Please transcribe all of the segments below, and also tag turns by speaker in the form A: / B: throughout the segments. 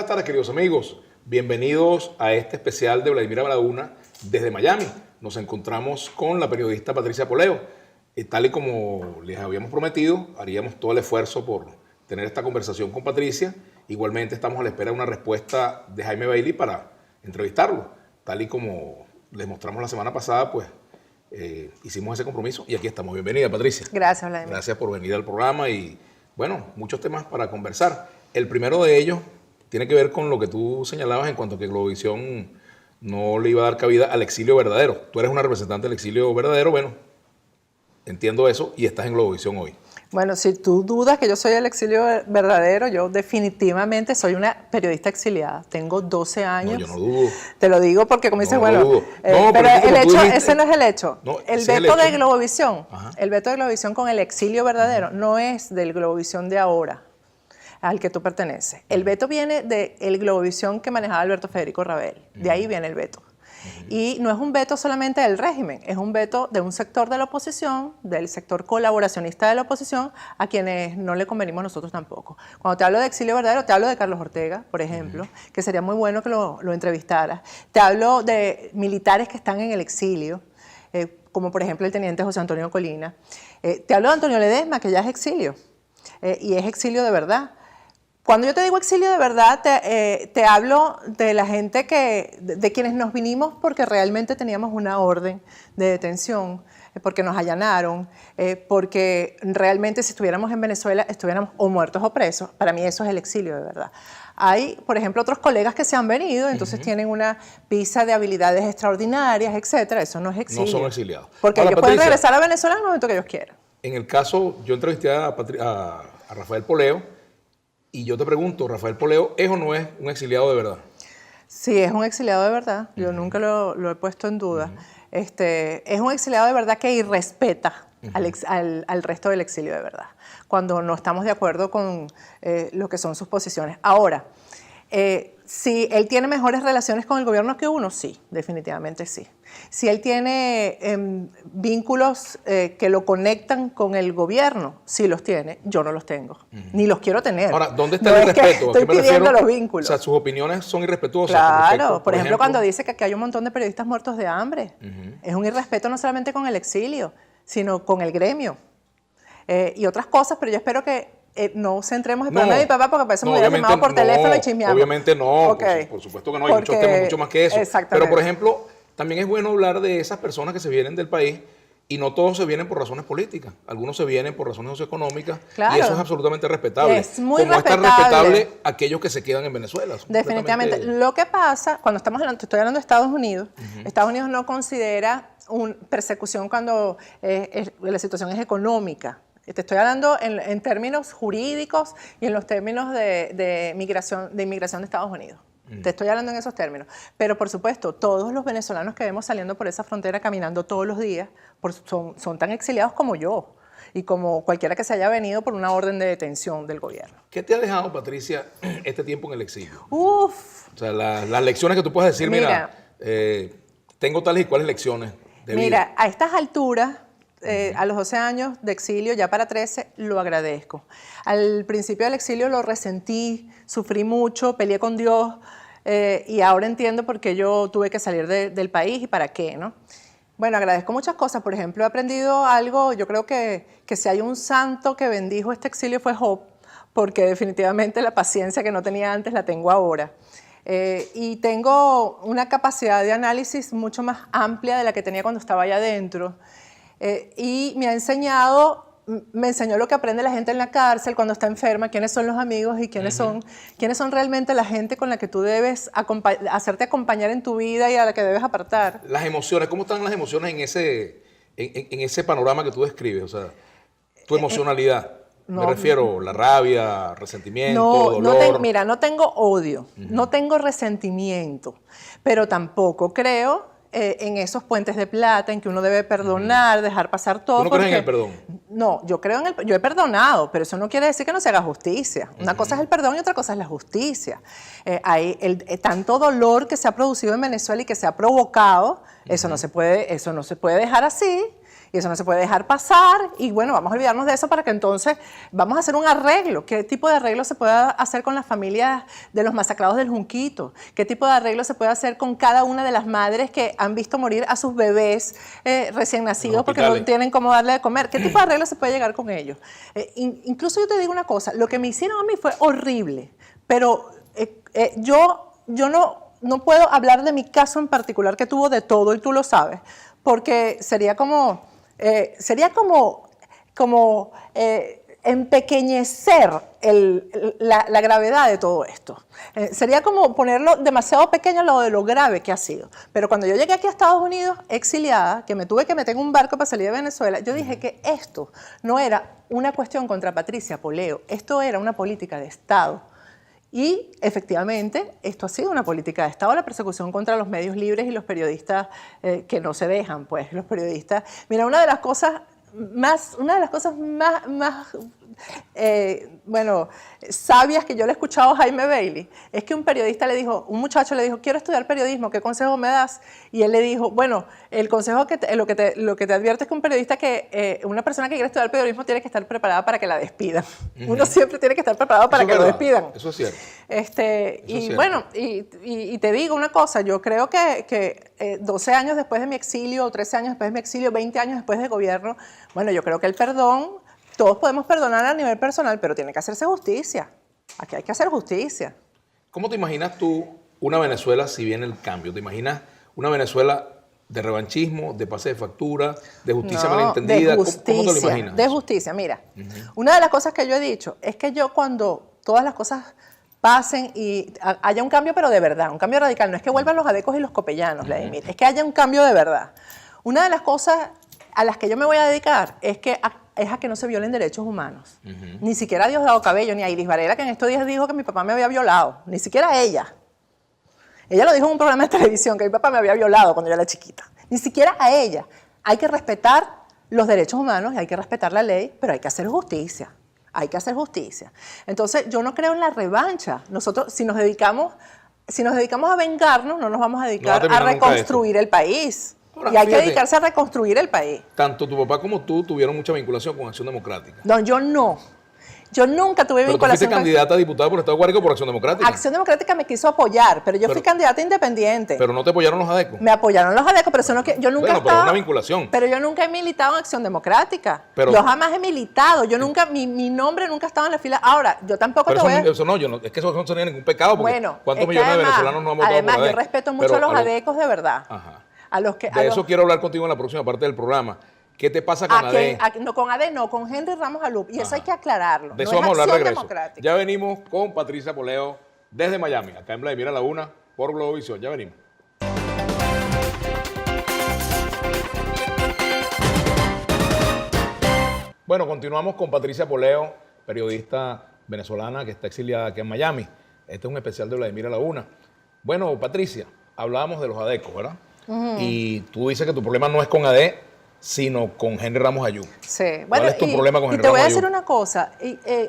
A: tardes, queridos amigos. Bienvenidos a este especial de Vladimira Balauna desde Miami. Nos encontramos con la periodista Patricia Poleo. Tal y como les habíamos prometido, haríamos todo el esfuerzo por tener esta conversación con Patricia. Igualmente estamos a la espera de una respuesta de Jaime Bailey para entrevistarlo. Tal y como les mostramos la semana pasada, pues hicimos ese compromiso y aquí estamos. Bienvenida, Patricia.
B: Gracias, Vladimir.
A: Gracias por venir al programa y, bueno, muchos temas para conversar. El primero de ellos tiene que ver con lo que tú señalabas en cuanto a que Globovisión no le iba a dar cabida al exilio verdadero. Tú eres una representante del exilio verdadero, bueno, entiendo eso y estás en Globovisión hoy.
B: Bueno, si tú dudas que yo soy el exilio verdadero, yo definitivamente soy una periodista exiliada. Tengo 12 años.
A: No, yo no dudo.
B: Te lo digo porque, como dices,
A: no,
B: bueno,
A: no dudo. No,
B: pero
A: el
B: hecho,
A: dijiste,
B: ese no es el hecho.
A: No,
B: el
A: ese
B: veto
A: es el
B: de Globovisión,
A: Ajá.
B: el veto de Globovisión con el exilio verdadero, no es del Globovisión de ahora, al que tú perteneces. El veto viene del Globovisión que manejaba Alberto Federico Rabel. De ahí viene el veto. Y no es un veto solamente del régimen, es un veto de un sector de la oposición, del sector colaboracionista de la oposición, a quienes no le convenimos nosotros tampoco. Cuando te hablo de exilio verdadero, te hablo de Carlos Ortega, por ejemplo, que sería muy bueno que lo entrevistaras. Te hablo de militares que están en el exilio, como por ejemplo el teniente José Antonio Colina. Te hablo de Antonio Ledesma, que ya es exilio, y es exilio de verdad. Cuando yo te digo exilio de verdad, te hablo de la gente de quienes nos vinimos porque realmente teníamos una orden de detención, porque nos allanaron, porque realmente si estuviéramos en Venezuela estuviéramos o muertos o presos. Para mí eso es el exilio de verdad. Hay, por ejemplo, otros colegas que se han venido, entonces tienen una visa de habilidades extraordinarias, etcétera. Eso no es exilio.
A: No son exiliados.
B: Porque
A: Ahora,
B: ellos
A: Patricia,
B: pueden regresar a Venezuela en el momento que ellos quieran.
A: En el caso, yo entrevisté a Rafael Poleo. Y yo te pregunto, ¿Rafael Poleo es o no es un exiliado de verdad?
B: Sí, es un exiliado de verdad. Yo nunca lo he puesto en duda. Es un exiliado de verdad que irrespeta al resto del exilio de verdad, cuando no estamos de acuerdo con lo que son sus posiciones. Ahora, si él tiene mejores relaciones con el gobierno que uno, sí, definitivamente sí. Si él tiene vínculos que lo conectan con el gobierno, sí los tiene, yo no los tengo, ni los quiero tener.
A: Ahora, ¿dónde está el respeto?
B: Estoy pidiendo los vínculos.
A: O sea, sus opiniones son irrespetuosas.
B: Claro, por ejemplo, cuando dice que aquí hay un montón de periodistas muertos de hambre, es un irrespeto no solamente con el exilio, sino con el gremio y otras cosas, pero yo espero que no centremos el problema de mi papá porque parece que me hubiera llamado por teléfono y chismeamos.
A: Obviamente no,
B: Okay.
A: por supuesto que no, hay muchos temas mucho más que eso.
B: Exactamente.
A: Pero, por ejemplo, también es bueno hablar de esas personas que se vienen del país y no todos se vienen por razones políticas. Algunos se vienen por razones socioeconómicas y eso es absolutamente respetable.
B: Es muy
A: Como
B: respetable.
A: es tan respetable aquellos que se quedan en Venezuela.
B: Definitivamente. Lo que pasa, cuando estoy hablando de Estados Unidos, Estados Unidos no considera una persecución cuando la situación es económica. Te estoy hablando en términos jurídicos y en los términos de inmigración de Estados Unidos. Te estoy hablando en esos términos. Pero, por supuesto, todos los venezolanos que vemos saliendo por esa frontera caminando todos los días son tan exiliados como yo y como cualquiera que se haya venido por una orden de detención del gobierno.
A: ¿Qué te ha dejado, Patricia, este tiempo en el exilio?
B: Uf.
A: O sea, las lecciones que tú puedes decir, mira tengo tales y cuales lecciones de vida.
B: Mira, a estas alturas, a los 12 años de exilio, ya para 13, lo agradezco. Al principio del exilio lo resentí, sufrí mucho, peleé con Dios y ahora entiendo por qué yo tuve que salir del país y para qué, ¿no? Bueno, agradezco muchas cosas. Por ejemplo, he aprendido algo, yo creo que si hay un santo que bendijo este exilio fue Job, porque definitivamente la paciencia que no tenía antes la tengo ahora. Y tengo una capacidad de análisis mucho más amplia de la que tenía cuando estaba allá adentro. Y me enseñó lo que aprende la gente en la cárcel cuando está enferma, quiénes son los amigos y quiénes son realmente la gente con la que tú debes hacerte acompañar en tu vida y a la que debes apartar.
A: Las emociones, ¿cómo están las emociones en ese panorama que tú describes? O sea, tu emocionalidad. Me refiero, la rabia, resentimiento, dolor.
B: Mira, no tengo odio, no tengo resentimiento, pero tampoco creo en esos puentes de plata en que uno debe perdonar, dejar pasar todo.
A: ¿Tú no crees en el perdón?
B: No, yo he perdonado, pero eso no quiere decir que no se haga justicia. Una cosa es el perdón y otra cosa es la justicia. Hay tanto dolor que se ha producido en Venezuela y que se ha provocado, eso no se puede dejar así. Y eso no se puede dejar pasar y bueno, vamos a olvidarnos de eso para que entonces vamos a hacer un arreglo. ¿Qué tipo de arreglo se puede hacer con las familias de los masacrados del Junquito? ¿Qué tipo de arreglo se puede hacer con cada una de las madres que han visto morir a sus bebés recién nacidos porque no tienen cómo darle de comer? ¿Qué tipo de arreglo se puede llegar con ellos? Incluso yo te digo una cosa, lo que me hicieron a mí fue horrible, pero yo no puedo hablar de mi caso en particular, que tuvo de todo y tú lo sabes, porque sería como empequeñecer la gravedad de todo esto. Sería como ponerlo demasiado pequeño lo de lo grave que ha sido. Pero cuando yo llegué aquí a Estados Unidos, exiliada, que me tuve que meter en un barco para salir de Venezuela, yo dije que esto no era una cuestión contra Patricia Poleo, esto era una política de Estado. Y efectivamente, esto ha sido una política de Estado, la persecución contra los medios libres y los periodistas que no se dejan, pues, los periodistas. Mira, una de las cosas más sabias que yo le he escuchado a Jaime Bailey es que un muchacho le dijo, quiero estudiar periodismo, ¿qué consejo me das? Y él le dijo, bueno, el consejo lo que te advierto es que un periodista una persona que quiere estudiar periodismo tiene que estar preparada para que la despidan. Uno siempre tiene que estar preparado para que lo despidan.
A: Eso es cierto.
B: Bueno, y te digo una cosa, yo creo que 12 años después de mi exilio, o 13 años después de mi exilio, 20 años después de gobierno, bueno, yo creo que el perdón, todos podemos perdonar a nivel personal, pero tiene que hacerse justicia. Aquí hay que hacer justicia.
A: ¿Cómo te imaginas tú una Venezuela si viene el cambio? ¿Te imaginas una Venezuela de revanchismo, de pase de factura, de justicia malentendida?
B: De justicia,
A: ¿Cómo te lo imaginas?
B: De justicia. Mira, una de las cosas que yo he dicho es que yo cuando todas las cosas pasen y haya un cambio, pero de verdad, un cambio radical, no es que vuelvan los adecos y los copellanos, Vladimir, es que haya un cambio de verdad. Una de las cosas a las que yo me voy a dedicar es a que no se violen derechos humanos. Ni siquiera a Diosdado Cabello, ni a Iris Varela, que en estos días dijo que mi papá me había violado. Ni siquiera a ella. Ella lo dijo en un programa de televisión, que mi papá me había violado cuando yo era chiquita. Ni siquiera a ella. Hay que respetar los derechos humanos, y hay que respetar la ley, pero hay que hacer justicia. Hay que hacer justicia. Entonces, yo no creo en la revancha. Nosotros, si nos dedicamos a vengarnos, no nos vamos a dedicar a reconstruir el país. Ahora, y hay que dedicarse a reconstruir el país.
A: Tanto tu papá como tú tuvieron mucha vinculación con Acción Democrática.
B: No, yo no. Yo nunca tuve vinculación.
A: Pero tú fuiste candidata a diputada por Estado Guárico por Acción Democrática.
B: Acción Democrática me quiso apoyar, pero yo fui candidata independiente.
A: Pero no te apoyaron los adecos.
B: Me apoyaron los adecos, pero eso no que yo nunca
A: pero una vinculación.
B: Pero yo nunca he militado en Acción Democrática. Yo jamás he militado. Yo nunca, mi nombre nunca estaba en la fila. Ahora, yo tampoco
A: pero es que eso no sería ningún pecado, porque
B: bueno,
A: ¿cuántos millones de venezolanos no han votado por ADEC?
B: Además, yo respeto mucho a los adecos de verdad.
A: Ajá. De eso quiero hablar contigo en la próxima parte del programa. ¿Qué te pasa con ADEC?
B: No, con ADEC no, con Henry Ramos Alup. Y eso hay que aclararlo.
A: De eso vamos a hablar de regreso. Ya venimos con Patricia Poleo desde Miami, acá en Vladimir a la Una, por Globovisión. Ya venimos. Bueno, continuamos con Patricia Poleo, periodista venezolana que está exiliada aquí en Miami. Este es un especial de Vladimir a la Una. Bueno, Patricia, hablábamos de los adecos, ¿verdad? Y tú dices que tu problema no es con ADEC, sino con Henry Ramos Ayú.
B: Sí.
A: ¿Cuál es tu problema con Henry Ramos Ayú?
B: Te voy a decir una cosa.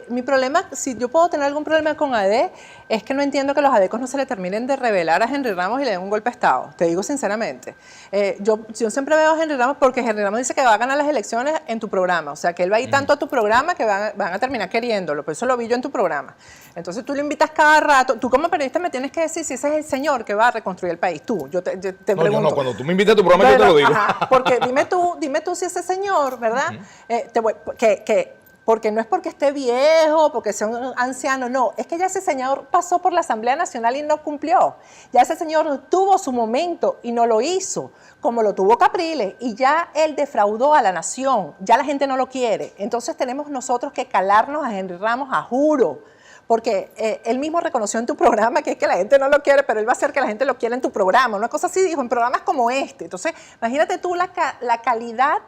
B: Mi problema, si yo puedo tener algún problema con ADEC, es que no entiendo que los adecos no se le terminen de revelar a Henry Ramos y le den un golpe de Estado. Te digo sinceramente. Yo siempre veo a Henry Ramos porque Henry Ramos dice que va a ganar las elecciones en tu programa. O sea, que él va a ir tanto a tu programa que van a terminar queriéndolo. Por eso lo vi yo en tu programa. Entonces tú lo invitas cada rato. Tú como periodista me tienes que decir si ese es el señor que va a reconstruir el país. Yo te pregunto.
A: No, cuando tú me invitas a tu programa yo te lo digo.
B: Porque dime tú si ese señor, ¿verdad? Porque no es porque esté viejo, porque sea un anciano, no. Es que ya ese señor pasó por la Asamblea Nacional y no cumplió. Ya ese señor tuvo su momento y no lo hizo, como lo tuvo Capriles, y ya él defraudó a la nación. Ya la gente no lo quiere. Entonces tenemos nosotros que calarnos a Henry Ramos a juro. Porque él mismo reconoció en tu programa que es que la gente no lo quiere, pero él va a hacer que la gente lo quiera en tu programa. Una cosa así dijo, en programas como este. Entonces, imagínate tú la calidad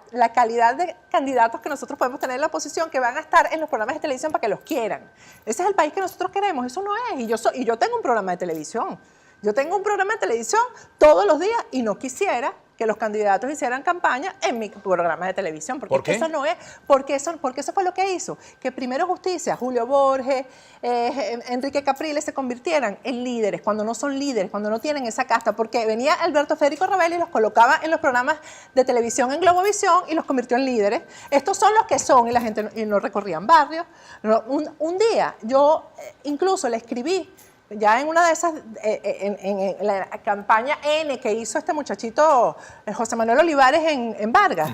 B: de candidatos que nosotros podemos tener en la oposición que van a estar en los programas de televisión para que los quieran. Ese es el país que nosotros queremos, eso no es. Y yo tengo un programa de televisión. Yo tengo un programa de televisión todos los días y no quisiera que los candidatos hicieran campaña en mi programa de televisión. Porque
A: ¿Por qué?
B: eso no es, porque eso fue lo que hizo. Que Primero Justicia, Julio Borges, Enrique Capriles se convirtieran en líderes, cuando no son líderes, cuando no tienen esa casta. Porque venía Alberto Federico Ravel y los colocaba en los programas de televisión en Globovisión y los convirtió en líderes. Estos son los que son, y la gente no recorrían barrios. No, un día yo incluso le escribí, ya en una de esas, en la campaña N que hizo este muchachito José Manuel Olivares en Vargas,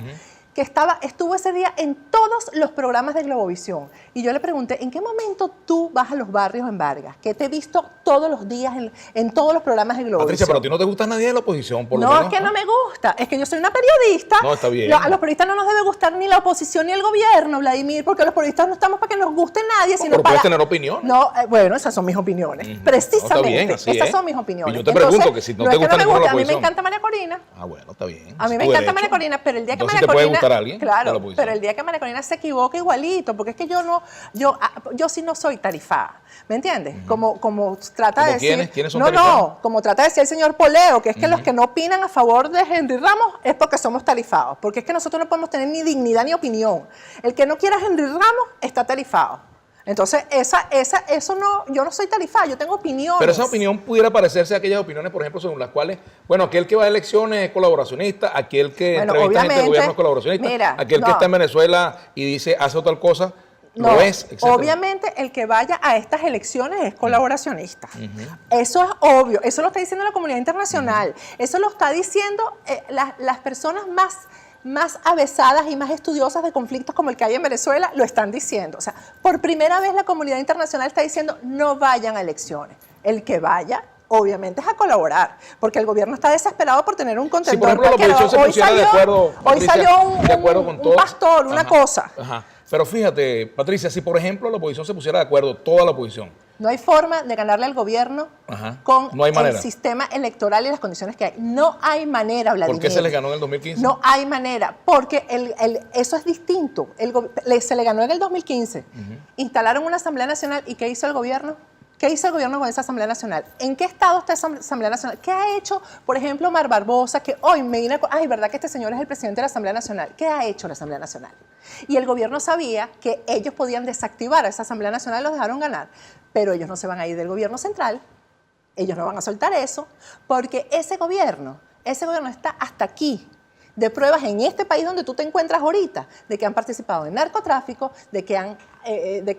B: que estuvo ese día en todos los programas de Globovisión. Y yo le pregunté, ¿en qué momento tú vas a los barrios en Vargas? Que te he visto todos los días en todos los programas de Globovisión.
A: Patricia, pero a ti no te gusta nadie de la oposición, por lo
B: No,
A: menos.
B: es que no me gusta. Es que yo soy una periodista.
A: No, está bien.
B: A los periodistas no nos debe gustar ni la oposición ni el gobierno, Vladimir, porque los periodistas no estamos para que nos guste nadie, sino
A: pero
B: para...
A: puedes tener opinión.
B: No, bueno, esas son mis opiniones. Precisamente.
A: No, está bien, así
B: esas
A: es.
B: son mis opiniones.
A: Y yo te pregunto
B: Entonces,
A: que si no
B: es
A: te
B: que
A: gusta
B: me
A: ninguna
B: gusta. A mí me
A: oposición.
B: encanta María Corina.
A: Ah, bueno, está bien.
B: A mí
A: Es
B: me
A: tu
B: encanta
A: derecho.
B: María Corina, pero el día que
A: Entonces,
B: María
A: ¿te puede
B: Corina...
A: gustar alguien de la
B: Claro,
A: oposición?
B: pero el día que María Corina se equivoca igualito, porque es que yo sí no soy tarifada, ¿me entiendes? Como trata de
A: ¿Como
B: decir...
A: quiénes? ¿Quiénes son
B: No,
A: tarifados?
B: como trata de decir el señor Poleo, que es que los que no opinan a favor de Henry Ramos es porque somos tarifados, porque es que nosotros no podemos tener ni dignidad ni opinión. El que no quiera a Henry Ramos está tarifado. Entonces, eso no, yo no soy tarifada, yo tengo opiniones.
A: Pero esa opinión pudiera parecerse a aquellas opiniones, por ejemplo, según las cuales, bueno, aquel que va a elecciones es colaboracionista, aquel que
B: Bueno,
A: entrevista gente del
B: obviamente,
A: gobierno es colaboracionista,
B: mira,
A: aquel que
B: no.
A: está en Venezuela y dice hace tal cosa,
B: No,
A: lo es, etc.
B: obviamente el que vaya a estas elecciones es colaboracionista. Eso es obvio, eso lo está diciendo la comunidad internacional, eso lo está diciendo las personas más avesadas y más estudiosas de conflictos como el que hay en Venezuela, lo están diciendo. O sea, por primera vez la comunidad internacional está diciendo no vayan a elecciones. El que vaya, obviamente, es a colaborar, porque el gobierno está desesperado por tener un contendor.
A: Si, por ejemplo, la oposición se pusiera de acuerdo,
B: Hoy
A: Patricia,
B: salió
A: de acuerdo con
B: un
A: todos.
B: pastor, una
A: Ajá,
B: cosa.
A: Ajá. Pero fíjate, Patricia, si por ejemplo la oposición se pusiera de acuerdo, toda la oposición,
B: No hay forma de ganarle al gobierno
A: Ajá.
B: con
A: No hay manera.
B: el sistema electoral y las condiciones que hay. No hay manera, Vladimir.
A: ¿por qué se les ganó en el 2015?
B: No hay manera, porque eso es distinto. Se le ganó en el 2015. Instalaron una Asamblea Nacional y ¿qué hizo el gobierno? ¿Qué hizo el gobierno con esa Asamblea Nacional? ¿En qué estado está esa Asamblea Nacional? ¿Qué ha hecho, por ejemplo, Mar Barbosa, que hoy me vine a... Ay, ¿verdad que este señor es el presidente de la Asamblea Nacional? ¿Qué ha hecho la Asamblea Nacional? Y el gobierno sabía que ellos podían desactivar a esa Asamblea Nacional y los dejaron ganar, pero ellos no se van a ir del gobierno central, ellos no van a soltar eso, porque ese gobierno está hasta aquí de pruebas en este país donde tú te encuentras ahorita, de que han participado en narcotráfico, de que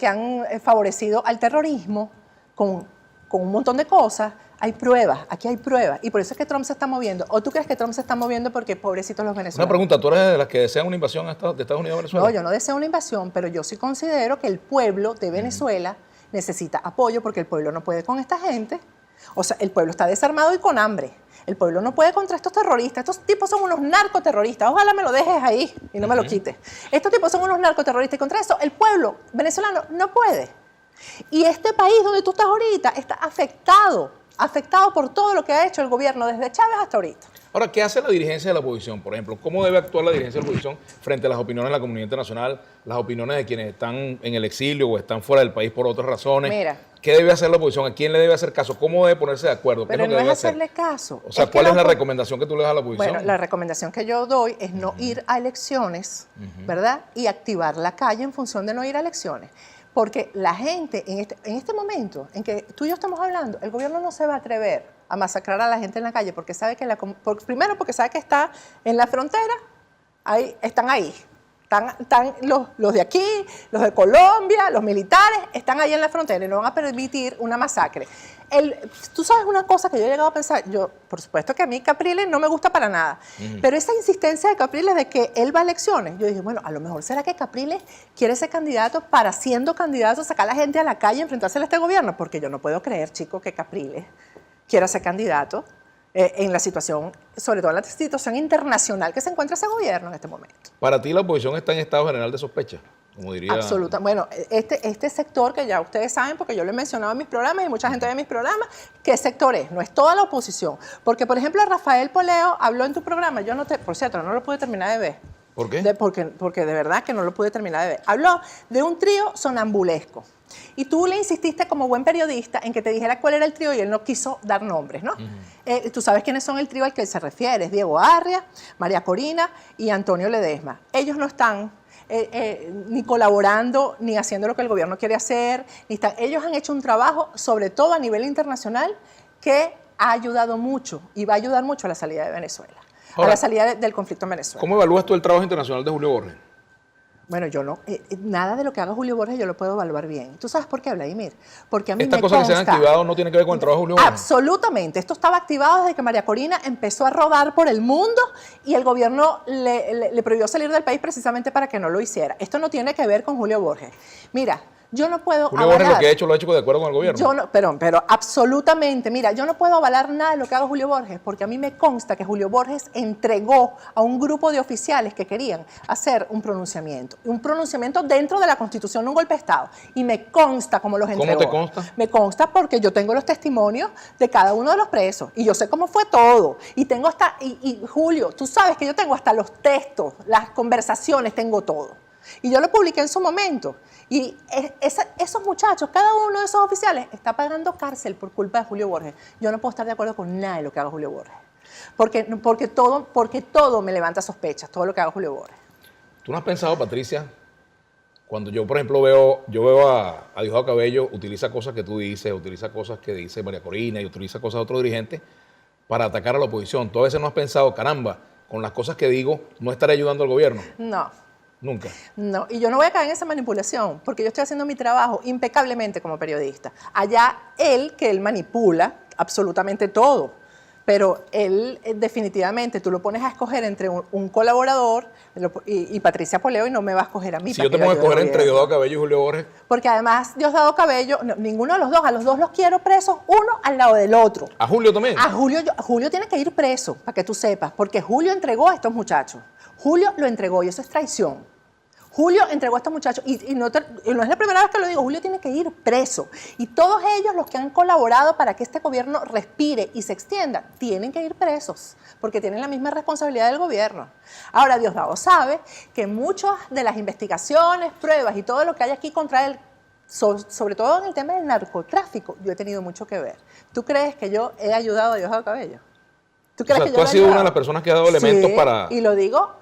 B: han favorecido al terrorismo, con un montón de cosas. Hay pruebas, aquí hay pruebas, y por eso es que Trump se está moviendo. ¿O tú crees que Trump se está moviendo porque pobrecitos los venezolanos?
A: Una pregunta, ¿tú eres de las que desean una invasión de Estados Unidos a Venezuela?
B: No, yo no deseo una invasión, pero yo sí considero que el pueblo de Venezuela necesita apoyo porque el pueblo no puede con esta gente. O sea, el pueblo está desarmado y con hambre. El pueblo no puede contra estos terroristas. Estos tipos son unos narcoterroristas. Ojalá me lo dejes ahí y no me lo quites. Estos tipos son unos narcoterroristas y contra eso el pueblo venezolano no puede. Y este país donde tú estás ahorita está afectado por todo lo que ha hecho el gobierno desde Chávez hasta ahorita.
A: Ahora, ¿qué hace la dirigencia de la oposición? Por ejemplo, ¿cómo debe actuar la dirigencia de la oposición frente a las opiniones de la comunidad internacional, las opiniones de quienes están en el exilio o están fuera del país por otras razones?
B: Mira.
A: ¿Qué debe hacer la oposición? ¿A quién le debe hacer caso? ¿Cómo debe ponerse de acuerdo? ¿Qué
B: Pero
A: es lo
B: no
A: que
B: es
A: debe hacer?
B: hacerle caso.
A: O sea,
B: que
A: ¿cuál es la recomendación que tú le das a la oposición?
B: Bueno, la recomendación que yo doy es no ir a elecciones, ¿verdad? Y activar la calle en función de no ir a elecciones. Porque la gente, en este momento en que tú y yo estamos hablando, el gobierno no se va a atrever a masacrar a la gente en la calle porque sabe que primero porque sabe que está en la frontera, están ahí. Están los de aquí, los de Colombia, los militares, están ahí en la frontera y no van a permitir una masacre. Tú sabes una cosa que yo he llegado a pensar, por supuesto que a mí Capriles no me gusta para nada, pero esa insistencia de Capriles de que él va a elecciones, yo dije, bueno, a lo mejor será que Capriles quiere ser candidato para siendo candidato sacar a la gente a la calle y enfrentarse a este gobierno, porque yo no puedo creer, chico, que Capriles quiera ser candidato en la situación, sobre todo en la situación internacional que se encuentra ese gobierno en este momento.
A: Para ti la oposición está en estado general de sospecha, como diría...
B: Absoluta. Bueno, este sector que ya ustedes saben, porque yo lo he mencionado en mis programas y mucha gente ve mis programas, ¿qué sector es? No es toda la oposición. Porque, por ejemplo, Rafael Poleo habló en tu programa, por cierto, no lo pude terminar de ver.
A: ¿Por qué?
B: Porque de verdad que no lo pude terminar de ver. Habló de un trío sonambulesco. Y tú le insististe como buen periodista en que te dijera cuál era el trío y él no quiso dar nombres, ¿no? Tú sabes quiénes son el trío al que él se refiere. Es Diego Arria, María Corina y Antonio Ledesma. Ellos no están ni colaborando, ni haciendo lo que el gobierno quiere hacer. Ellos han hecho un trabajo, sobre todo a nivel internacional, que ha ayudado mucho y va a ayudar mucho a la salida de Venezuela. Ahora, a la salida del conflicto en Venezuela.
A: ¿Cómo evalúas tú el trabajo internacional de Julio Borges?
B: Bueno, yo no, nada de lo que haga Julio Borges yo lo puedo evaluar bien. ¿Tú sabes por qué, Vladimir? Porque a mí
A: ¿Estas
B: me
A: cosas
B: consta,
A: que se han activado no tienen que ver con el trabajo de Julio Borges?
B: Absolutamente. Esto estaba activado desde que María Corina empezó a rodar por el mundo y el gobierno le prohibió salir del país precisamente para que no lo hiciera. Esto no tiene que ver con Julio Borges. Mira, yo no puedo
A: Julio
B: avalar,
A: Borges lo que ha hecho lo ha hecho de acuerdo con el gobierno.
B: Yo no, pero absolutamente. Mira, yo no puedo avalar nada de lo que haga Julio Borges, porque a mí me consta que Julio Borges entregó a un grupo de oficiales que querían hacer un pronunciamiento dentro de la Constitución, un golpe de Estado. Y me consta cómo los entregó.
A: ¿Cómo te consta?
B: Me consta porque yo tengo los testimonios de cada uno de los presos y yo sé cómo fue todo. Y tengo hasta, y Julio, tú sabes que yo tengo hasta los textos, las conversaciones, tengo todo. Y yo lo publiqué en su momento. Y esos muchachos, cada uno de esos oficiales está pagando cárcel por culpa de Julio Borges. Yo no puedo estar de acuerdo con nada de lo que haga Julio Borges. Porque todo me levanta sospechas, todo lo que haga Julio Borges.
A: ¿Tú no has pensado, Patricia, cuando yo, por ejemplo, veo a Diosdado Cabello, utiliza cosas que tú dices, utiliza cosas que dice María Corina y utiliza cosas de otros dirigentes para atacar a la oposición? ¿Tú a veces no has pensado, caramba, con las cosas que digo, no estaré ayudando al gobierno?
B: No.
A: Nunca.
B: No, y yo no voy a caer en esa manipulación, porque yo estoy haciendo mi trabajo impecablemente como periodista. Allá que él manipula absolutamente todo, pero él definitivamente, tú lo pones a escoger entre un colaborador y Patricia Poleo y no me va a escoger a mí.
A: Si yo te pongo a escoger entre Diosdado Cabello y Julio Borges.
B: Porque además Diosdado Cabello, ninguno de a los dos los quiero presos, uno al lado del otro.
A: ¿A Julio también?
B: A Julio tiene que ir preso, para que tú sepas, porque Julio entregó a estos muchachos. Julio lo entregó y eso es traición. Julio entregó a estos muchachos y no es la primera vez que lo digo, Julio tiene que ir preso. Y todos ellos, los que han colaborado para que este gobierno respire y se extienda, tienen que ir presos, porque tienen la misma responsabilidad del gobierno. Ahora, Diosdado sabe que muchas de las investigaciones, pruebas y todo lo que hay aquí contra él, sobre todo en el tema del narcotráfico, yo he tenido mucho que ver. ¿Tú crees que yo he ayudado a Diosdado Cabello? ¿Tú crees que yo
A: tú has sido una de las personas que ha dado elementos para...
B: Y lo digo,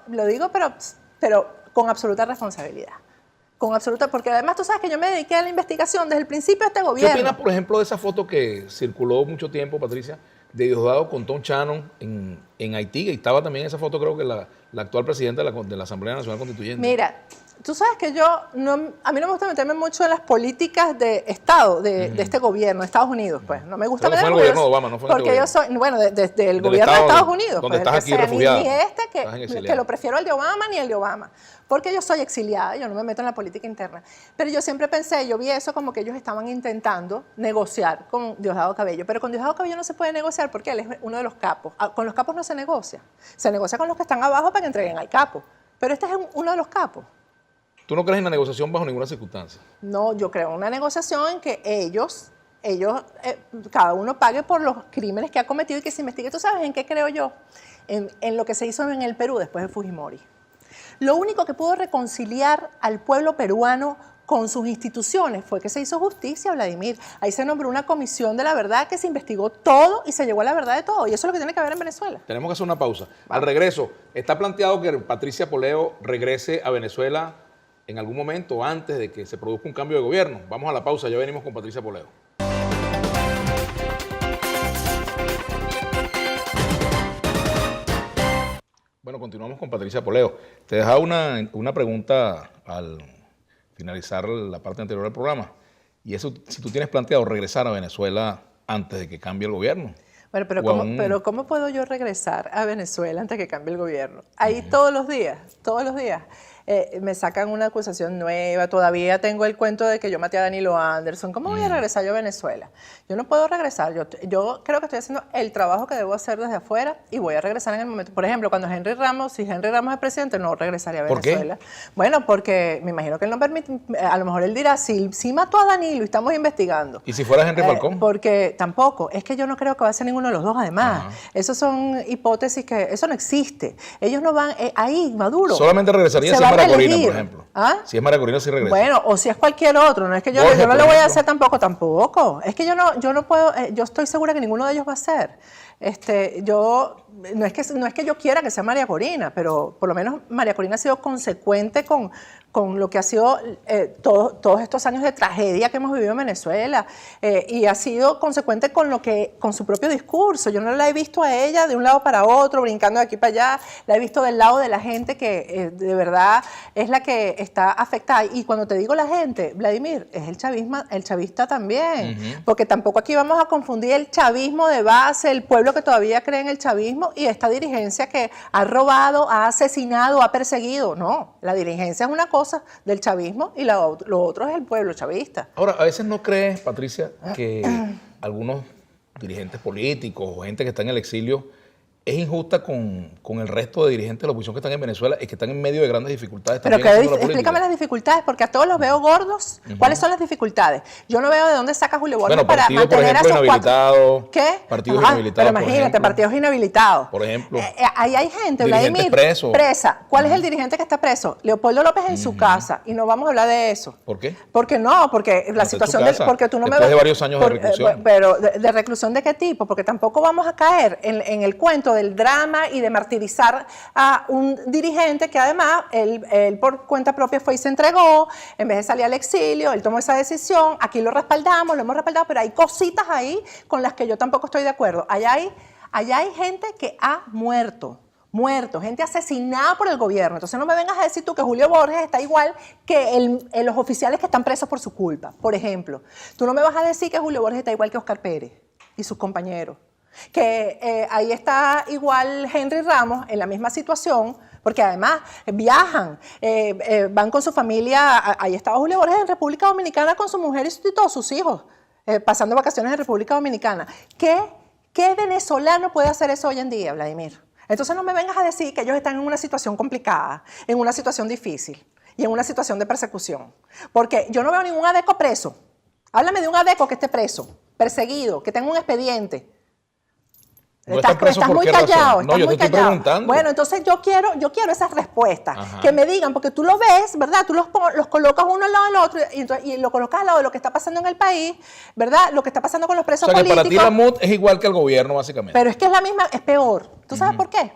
B: pero con absoluta responsabilidad. Porque además tú sabes que yo me dediqué a la investigación desde el principio de este gobierno.
A: ¿Qué opinas, por ejemplo, de esa foto que circuló mucho tiempo, Patricia, de Diosdado con Tom Shannon en Haití? Y estaba también en esa foto, creo que la actual presidenta de la Asamblea Nacional Constituyente.
B: Mira, tú sabes que a mí no me gusta meterme mucho en las políticas de Estado, de este gobierno, de Estados Unidos, pues. No me gusta
A: meterme. Fue el gobierno de Obama, no fue
B: porque yo soy, bueno, desde el gobierno de Estados Unidos.
A: Donde
B: pues,
A: estás aquí refugiada.
B: Ni que lo prefiero al de Obama ni el de Obama. Porque yo soy exiliada, yo no me meto en la política interna. Pero yo siempre pensé, yo vi eso como que ellos estaban intentando negociar con Diosdado Cabello. Pero con Diosdado Cabello no se puede negociar porque él es uno de los capos. Con los capos no se negocia. Se negocia con los que están abajo para que entreguen al capo. Pero este es uno de los capos.
A: ¿Tú no crees en la negociación bajo ninguna circunstancia?
B: No, yo creo en una negociación en que ellos cada uno pague por los crímenes que ha cometido y que se investigue. ¿Tú sabes en qué creo yo? En lo que se hizo en el Perú después de Fujimori. Lo único que pudo reconciliar al pueblo peruano con sus instituciones fue que se hizo justicia, Vladimir. Ahí se nombró una comisión de la verdad que se investigó todo y se llegó a la verdad de todo. Y eso es lo que tiene que haber en Venezuela.
A: Tenemos que hacer una pausa. Al regreso, ¿está planteado que Patricia Poleo regrese a Venezuela en algún momento antes de que se produzca un cambio de gobierno? Vamos a la pausa, ya venimos con Patricia Poleo. Bueno, continuamos con Patricia Poleo. Te dejaba una pregunta al finalizar la parte anterior del programa. Y eso, si tú tienes planteado regresar a Venezuela antes de que cambie el gobierno.
B: Bueno, pero ¿cómo puedo yo regresar a Venezuela antes de que cambie el gobierno? Ahí todos los días. me sacan una acusación nueva, todavía tengo el cuento de que yo maté a Danilo Anderson. ¿Cómo voy a regresar yo a Venezuela? Yo no puedo regresar. Yo creo que estoy haciendo el trabajo que debo hacer desde afuera y voy a regresar en el momento. Por ejemplo, cuando si Henry Ramos es presidente, no regresaría a Venezuela.
A: ¿Por qué?
B: Bueno, porque me imagino que él no permite, a lo mejor él dirá, sí mató a Danilo y estamos investigando.
A: ¿Y si fuera Henry Falcón?
B: Porque tampoco, es que yo no creo que va a ser ninguno de los dos además.
A: Ajá.
B: Esas son hipótesis que, eso no existe. Ellos no van, ahí Maduro.
A: Solamente regresaría si es María Corina, por ejemplo.
B: ¿Ah?
A: Si es María Corina, sí regresa.
B: Bueno, o si es cualquier otro, no es que yo
A: Borges,
B: no
A: por
B: le voy a
A: ejemplo.
B: hacer tampoco. Es que yo no puedo, yo estoy segura que ninguno de ellos va a ser. No es que yo quiera que sea María Corina, pero por lo menos María Corina ha sido consecuente con lo que ha sido todos estos años de tragedia que hemos vivido en Venezuela, y ha sido consecuente con su propio discurso. Yo no la he visto a ella de un lado para otro, brincando de aquí para allá, la he visto del lado de la gente que de verdad es la que está afectada. Y cuando te digo la gente, Vladimir, es el chavista también, porque tampoco aquí vamos a confundir el chavismo de base, el pueblo que todavía cree en el chavismo y esta dirigencia que ha robado, ha asesinado, ha perseguido. No, la dirigencia es una cosa del chavismo y lo otro es el pueblo chavista.
A: Ahora, a veces no crees, Patricia, que algunos dirigentes políticos o gente que está en el exilio es injusta con el resto de dirigentes de la oposición que están en Venezuela y que están en medio de grandes dificultades
B: Pero
A: también haciendo la política.
B: explícame las dificultades, porque a todos los veo gordos. ¿Cuáles son las dificultades? Yo no veo de dónde saca Julio Borges para
A: partidos,
B: mantener
A: por ejemplo,
B: a esos
A: inhabilitados.
B: ¿Qué?
A: Partidos
B: Ajá,
A: inhabilitados,
B: pero
A: por
B: imagínate,
A: ejemplo.
B: partidos inhabilitados.
A: Por ejemplo.
B: Ahí hay gente,
A: Dirigentes
B: Vladimir,
A: presos.
B: presa. ¿Cuál es el dirigente que está preso? Leopoldo López en su casa. Y no vamos a hablar de eso.
A: ¿Por qué?
B: Porque no, porque la
A: está en su
B: situación
A: casa,
B: porque tú no
A: después
B: me
A: de varios años de reclusión.
B: Pero de reclusión de qué tipo? Porque tampoco vamos a caer en el cuento del drama y de martirizar a un dirigente que además él por cuenta propia fue y se entregó, en vez de salir al exilio, él tomó esa decisión, aquí lo hemos respaldado, pero hay cositas ahí con las que yo tampoco estoy de acuerdo. Allá hay gente que ha muerto, gente asesinada por el gobierno. Entonces no me vengas a decir tú que Julio Borges está igual que los oficiales que están presos por su culpa, por ejemplo. Tú no me vas a decir que Julio Borges está igual que Oscar Pérez y sus compañeros. Que ahí está igual Henry Ramos en la misma situación, porque además viajan, van con su familia. Ahí estaba Julio Borges en República Dominicana con su mujer y todos sus hijos, pasando vacaciones en República Dominicana. ¿Qué venezolano puede hacer eso hoy en día, Vladimir? Entonces no me vengas a decir que ellos están en una situación complicada, en una situación difícil y en una situación de persecución, porque yo no veo ningún adeco preso. Háblame de un adeco que esté preso, perseguido, que tenga un expediente.
A: No estás preso
B: estás
A: por
B: muy
A: qué
B: callado.
A: razón. No, yo te estoy preguntando.
B: Bueno, entonces yo quiero esas respuestas.
A: Ajá.
B: Que me digan, porque tú lo ves, ¿verdad? Tú los colocas uno al lado del otro y lo colocas al lado de lo que está pasando en el país, ¿verdad? Lo que está pasando con los presos
A: O sea, que
B: políticos.
A: para ti la MUD es igual que el gobierno, básicamente.
B: Pero es que es la misma, es peor. ¿Tú sabes por qué?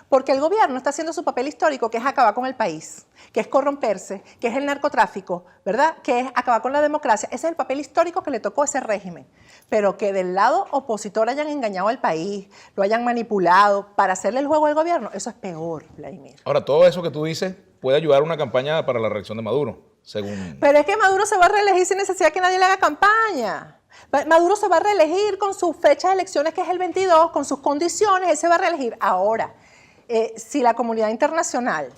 B: Porque el gobierno está haciendo su papel histórico, que es acabar con el país, que es corromperse, que es el narcotráfico, ¿verdad? Que es acabar con la democracia. Ese es el papel histórico que le tocó a ese régimen. Pero que del lado opositor hayan engañado al país, lo hayan manipulado para hacerle el juego al gobierno, eso es peor, Vladimir.
A: Ahora, todo eso que tú dices puede ayudar a una campaña para la reelección de Maduro, según...
B: Pero es que Maduro se va a reelegir sin necesidad que nadie le haga campaña. Maduro se va a reelegir con su fecha de elecciones, que es el 22, con sus condiciones, él se va a reelegir. Ahora, si la comunidad internacional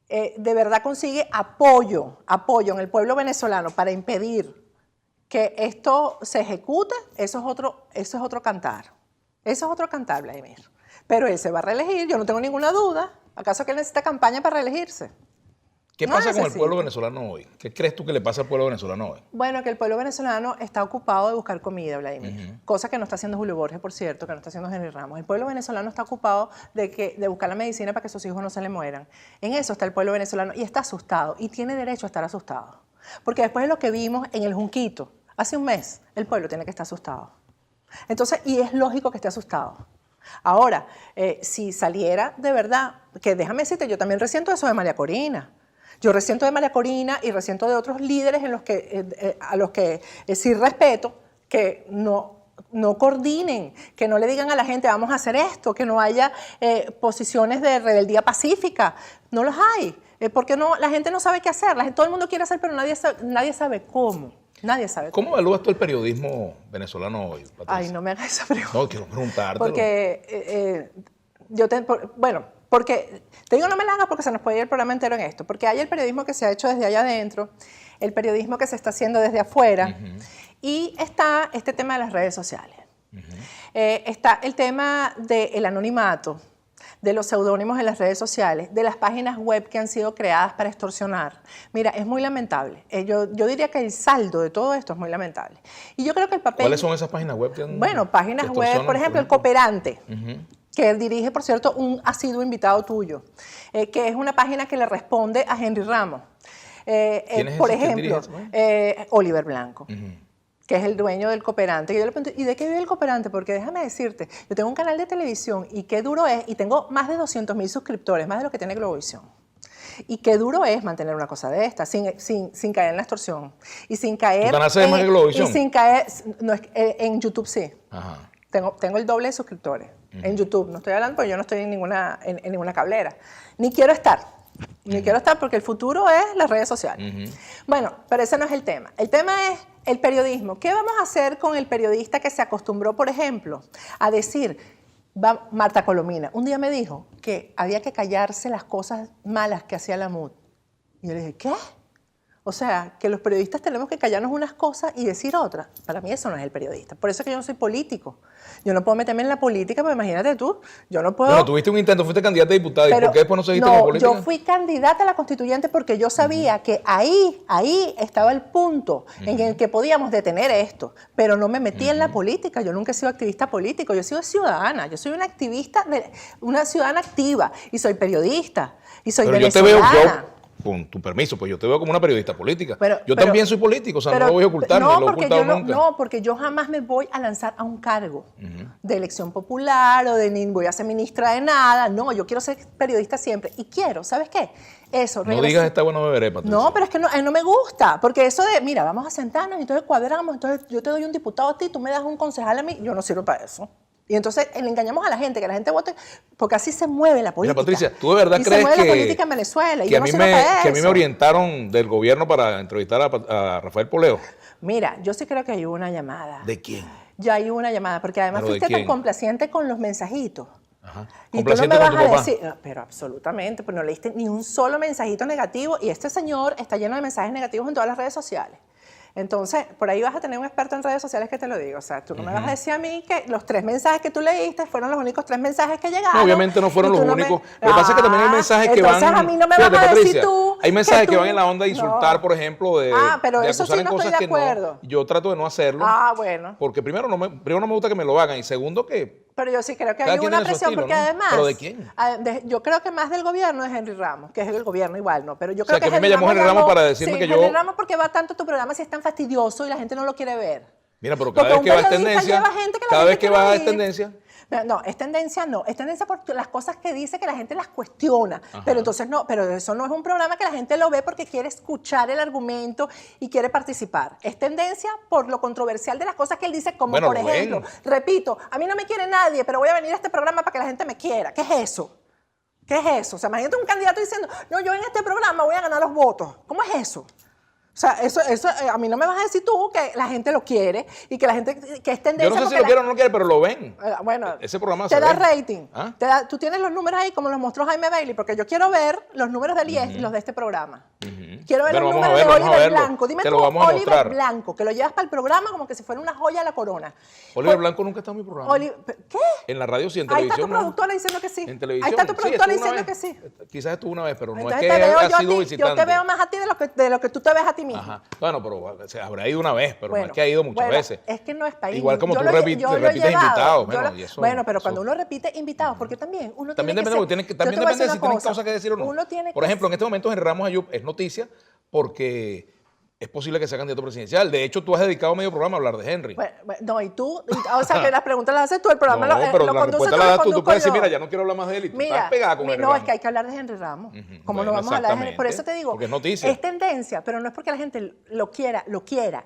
B: de verdad consigue apoyo en el pueblo venezolano para impedir que esto se ejecute, eso es otro cantar. Eso es otro cantar, Vladimir. Pero él se va a reelegir, yo no tengo ninguna duda. ¿Acaso que él necesita campaña para reelegirse?
A: ¿Qué
B: No
A: pasa con el
B: necesita.
A: pueblo venezolano hoy? ¿Qué crees tú que le pasa al pueblo venezolano hoy?
B: Bueno, que el pueblo venezolano está ocupado de buscar comida, Vladimir. Cosa que no está haciendo Julio Borges, por cierto, que no está haciendo Henry Ramos. El pueblo venezolano está ocupado de buscar la medicina para que sus hijos no se le mueran. En eso está el pueblo venezolano y está asustado y tiene derecho a estar asustado. Porque después de lo que vimos en el Junquito, hace un mes, el pueblo tiene que estar asustado. Entonces, y es lógico que esté asustado. Ahora, si saliera de verdad, que déjame decirte, yo también resiento eso de María Corina. Yo resiento de María Corina y resiento de otros líderes a los que sí respeto, que no coordinen, que no le digan a la gente vamos a hacer esto, que no haya posiciones de rebeldía pacífica. No los hay, porque la gente no sabe qué hacer. Todo el mundo quiere hacer, pero nadie sabe cómo. Nadie sabe
A: ¿Cómo evalúas tú el periodismo venezolano hoy, Patricia?
B: Ay, no me hagas esa pregunta.
A: No, quiero preguntártelo.
B: Porque, bueno, Porque, te digo no me la hagas porque se nos puede ir el programa entero en esto, porque hay el periodismo que se ha hecho desde allá adentro, el periodismo que se está haciendo desde afuera, y está este tema de las redes sociales. Está el tema del anonimato, de los seudónimos en las redes sociales, de las páginas web que han sido creadas para extorsionar. Mira, es muy lamentable. Yo diría que el saldo de todo esto es muy lamentable. Y yo creo que el papel...
A: ¿Cuáles son esas páginas web?
B: Bueno, páginas web, por ejemplo, El Cooperante, que dirige, por cierto, un asiduo invitado tuyo, que es una página que le responde a Henry Ramos.
A: ¿Quién es
B: por
A: ese? ¿Quién
B: ejemplo,
A: dirige eso?
B: Oliver Blanco. Que es el dueño del Cooperante. Y yo le pregunto, ¿y de qué vive el Cooperante? Porque déjame decirte, yo tengo un canal de televisión y qué duro es, y tengo más de 200.000 suscriptores, más de lo que tiene Globovisión. Y qué duro es mantener una cosa de esta, sin caer en la extorsión. Y sin caer...
A: ¿Tu canal se llama Globovisión?
B: Y sin caer... No, en YouTube sí.
A: Ajá.
B: Tengo el doble de suscriptores en YouTube. No estoy hablando porque yo no estoy en ninguna cablera. Ni quiero estar. Ni quiero estar porque el futuro es las redes sociales. Bueno, pero ese no es el tema. El tema es el periodismo. ¿Qué vamos a hacer con el periodista que se acostumbró, por ejemplo, a decir, Marta Colomina, un día me dijo que había que callarse las cosas malas que hacía la MUD. Y yo le dije, ¿qué? O sea, que los periodistas tenemos que callarnos unas cosas y decir otras. Para mí eso no es el periodista. Por eso es que yo no soy político. Yo no puedo meterme en la política, pero imagínate tú, yo no puedo...
A: Bueno, tuviste un intento, fuiste candidata a diputada. ¿Y por qué después no seguiste en la política?
B: Yo fui candidata a la constituyente porque yo sabía que ahí estaba el punto en el que podíamos detener esto. Pero no me metí en la política. Yo nunca he sido activista político. Yo he sido ciudadana. Yo soy una activista, una ciudadana activa. Y soy periodista. Y soy venezolana.
A: Con tu permiso, pues yo te veo como una periodista política. Yo también soy político, o sea, no lo voy a ocultar, ni lo he ocultado nunca.
B: No, porque yo jamás me voy a lanzar a un cargo de elección popular o de ni voy a ser ministra de nada. No, yo quiero ser periodista siempre. Y quiero, ¿sabes qué? Eso.
A: No digas está bueno beberé, Patricia.
B: No, pero es que no me gusta. Porque eso de, mira, vamos a sentarnos y entonces cuadramos, entonces yo te doy un diputado a ti, tú me das un concejal a mí, yo no sirvo para eso. Y entonces le engañamos a la gente, que la gente vote, porque así se mueve la política.
A: Mira, Patricia, ¿tú de verdad crees
B: se mueve la política en Venezuela? Y
A: que a mí me orientaron del gobierno para entrevistar a Rafael Poleo?
B: Mira, yo sí creo que hay una llamada.
A: ¿De quién?
B: Ya hay una llamada, porque además fuiste tan complaciente con los mensajitos.
A: Ajá.
B: Y tú no me vas a decir, pero absolutamente, pues no leíste ni un solo mensajito negativo, y este señor está lleno de mensajes negativos en todas las redes sociales. Entonces, por ahí vas a tener un experto en redes sociales que te lo diga. O sea, tú no me vas a decir a mí que los 3 mensajes que tú leíste fueron los únicos 3 mensajes que llegaron.
A: No, obviamente no fueron los únicos. Lo que pasa es que también hay mensajes que van...
B: Entonces a mí no me vas a decir tú...
A: Hay mensajes que van en la onda de insultar, por ejemplo, de
B: pero
A: de
B: eso
A: acusar
B: sí
A: en
B: no
A: cosas
B: estoy de
A: que
B: acuerdo.
A: no. Yo trato de no hacerlo.
B: Bueno.
A: Porque primero no me gusta que me lo hagan y segundo que...
B: Pero yo sí creo que hay una presión, porque además...
A: ¿Pero de quién?
B: Yo creo que más del gobierno es Henry Ramos, que es el gobierno igual, ¿no? Pero yo creo
A: que a mí me llamó Henry Ramos para decirme que yo...
B: Henry Ramos porque va tanto tu programa si es tan fastidioso y la gente no lo quiere ver.
A: Mira, pero cada vez que va es tendencia... Cada vez que va es tendencia...
B: No, es tendencia por las cosas que dice que la gente las cuestiona. Pero entonces no, pero eso no es un programa que la gente lo ve porque quiere escuchar el argumento y quiere participar. Es tendencia por lo controversial de las cosas que él dice, como por ejemplo, repito, a mí no me quiere nadie, pero voy a venir a este programa para que la gente me quiera. ¿Qué es eso? ¿Qué es eso? O sea, imagínate un candidato diciendo, no, yo en este programa voy a ganar los votos. ¿Cómo es eso? O sea, eso a mí no me vas a decir tú que la gente lo quiere y que la gente, que es tendencia.
A: Yo no sé si lo quiere o no lo quiere, pero lo ven.
B: Bueno,
A: ese programa
B: te da rating.
A: ¿Ah?
B: Tú tienes los números ahí como los mostró Jaime Bailey, porque yo quiero ver los números del IES y los de este programa. Quiero ver los números de Oliver Blanco. Dime tú, Oliver Blanco, que lo llevas para el programa como que si fuera una joya de la corona.
A: Oliver Blanco nunca está en mi programa.
B: ¿Qué?
A: En la radio sí, en
B: televisión.
A: televisión.
B: Ahí está tu productora diciendo que sí.
A: En televisión.
B: Ahí está tu productora diciendo que sí.
A: Quizás estuvo una vez, pero no
B: entonces
A: es que haya sido visitante.
B: Yo te veo más a ti de lo que tú te ves a ti mismo.
A: Ajá. Bueno, pero se habrá ido una vez, pero no es que ha ido muchas veces.
B: Es que no es país.
A: Igual como tú repites invitados.
B: Bueno, pero cuando uno repite invitados, porque también uno
A: también
B: tiene
A: depende,
B: que
A: también depende de si tienen cosas que decir o no. Por ejemplo, en este momento Henry Ramos Ayub es noticia porque es posible que sea candidato presidencial. De hecho, tú has dedicado medio programa a hablar de Henry.
B: No, y tú, o sea, que las preguntas las haces tú, el programa
A: pero
B: lo
A: la respuesta la das tú. Tú puedes decir, mira, ya no quiero hablar más de él y tú estás pegada con Henry
B: No,
A: Ramos.
B: es que hay que hablar de Henry Ramos. Como no vamos a hablar de Henry? Por eso te digo,
A: porque es noticia.
B: Es tendencia, pero no es porque la gente lo quiera.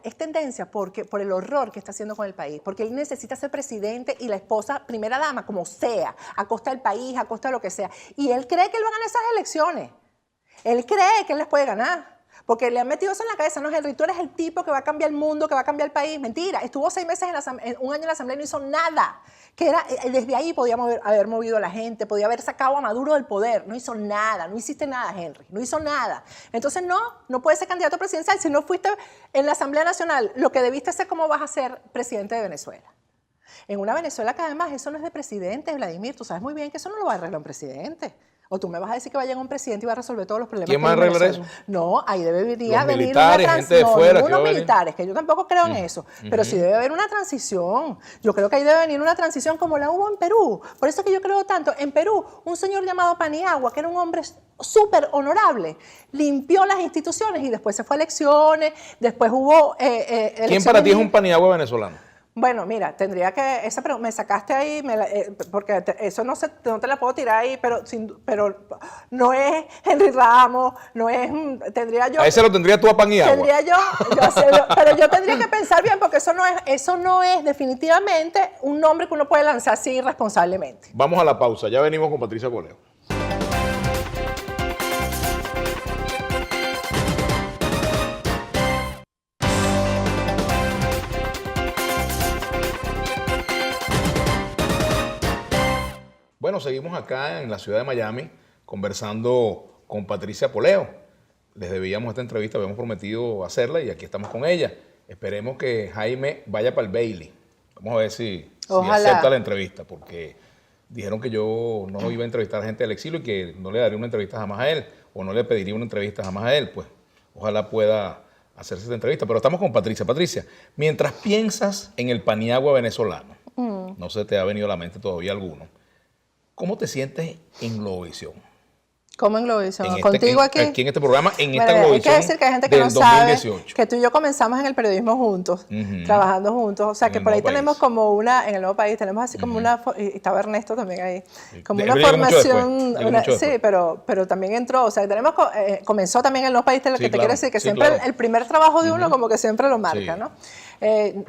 B: Es tendencia por el horror que está haciendo con el país. Porque él necesita ser presidente y la esposa primera dama, como sea, a costa del país, a costa de lo que sea. Y él cree que él va a ganar esas elecciones. Él cree que él las puede ganar. Porque le han metido eso en la cabeza, no, Henry, tú eres el tipo que va a cambiar el mundo, que va a cambiar el país. Mentira, estuvo 6 meses un año en la asamblea y no hizo nada. Desde ahí podía haber movido a la gente, podía haber sacado a Maduro del poder. No hizo nada, no hiciste nada, Henry, no hizo nada. Entonces no puedes ser candidato presidencial si no fuiste en la Asamblea Nacional. Lo que debiste ser, ¿cómo vas a ser presidente de Venezuela? En una Venezuela que además eso no es de presidente, Vladimir, tú sabes muy bien que eso no lo va a arreglar un presidente. O tú me vas a decir que va a llegar un presidente y va a resolver todos los problemas.
A: ¿Quién va a arreglar eso?
B: No, ahí debería venir
A: militares, gente de fuera.
B: No, unos militares, que yo tampoco creo en eso. Pero sí debe haber una transición. Yo creo que ahí debe venir una transición como la hubo en Perú. Por eso es que yo creo tanto. En Perú, un señor llamado Paniagua, que era un hombre súper honorable, limpió las instituciones y después se fue a elecciones, después hubo elecciones.
A: ¿Quién para ti es un Paniagua venezolano?
B: Bueno, mira, tendría que, me sacaste ahí, porque eso no te la puedo tirar ahí, pero no es Henry Ramos, no es, tendría yo.
A: A ese lo tendría tú a Paniagua.
B: Tendría pero yo tendría que pensar bien, porque eso no es definitivamente un nombre que uno puede lanzar así irresponsablemente.
A: Vamos a la pausa, ya venimos con Patricia Poleo. Bueno, seguimos acá en la ciudad de Miami conversando con Patricia Poleo. Les debíamos esta entrevista, habíamos prometido hacerla y aquí estamos con ella. Esperemos que Jaime vaya para el Bailey. Vamos a ver si acepta la entrevista, porque dijeron que yo no iba a entrevistar a gente del exilio y que no le daría una entrevista jamás a él, o no le pediría una entrevista jamás a él. Pues ojalá pueda hacerse esta entrevista. Pero estamos con Patricia. Patricia, mientras piensas en el Paniagua venezolano, no se te ha venido a la mente todavía alguno, ¿cómo te sientes en Globovisión?
B: ¿Cómo en Globovisión? ¿Contigo aquí?
A: Aquí en este programa, en esta
B: Globovisión. Hay que decir que hay gente que no sabe que tú y yo comenzamos en el periodismo juntos, trabajando juntos. O sea, que por ahí tenemos como una, en el Nuevo País, tenemos así como una, y estaba Ernesto también ahí, como una formación. Sí, pero también entró, o sea, tenemos, comenzó también en el Nuevo País, lo que te quiero decir, que siempre claro. El primer trabajo de uno como que siempre lo marca, ¿no?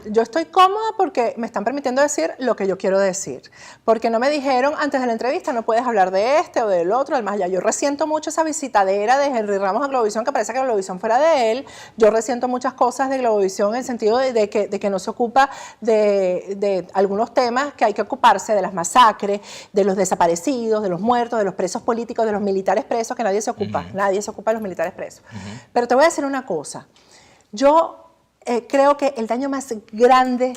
B: Yo estoy cómoda porque me están permitiendo decir lo que yo quiero decir. Porque no me dijeron antes de la entrevista, no puedes hablar de este o del otro, además ya yo resiento mucho esa visitadera de Henry Ramos a Globovisión, que parece que Globovisión fuera de él. Yo resiento muchas cosas de Globovisión en el sentido de que no se ocupa de algunos temas que hay que ocuparse, de las masacres, de los desaparecidos, de los muertos, de los presos políticos, de los militares presos, que nadie se ocupa. Nadie se ocupa de los militares presos. Pero te voy a decir una cosa. Yo creo que el daño más grande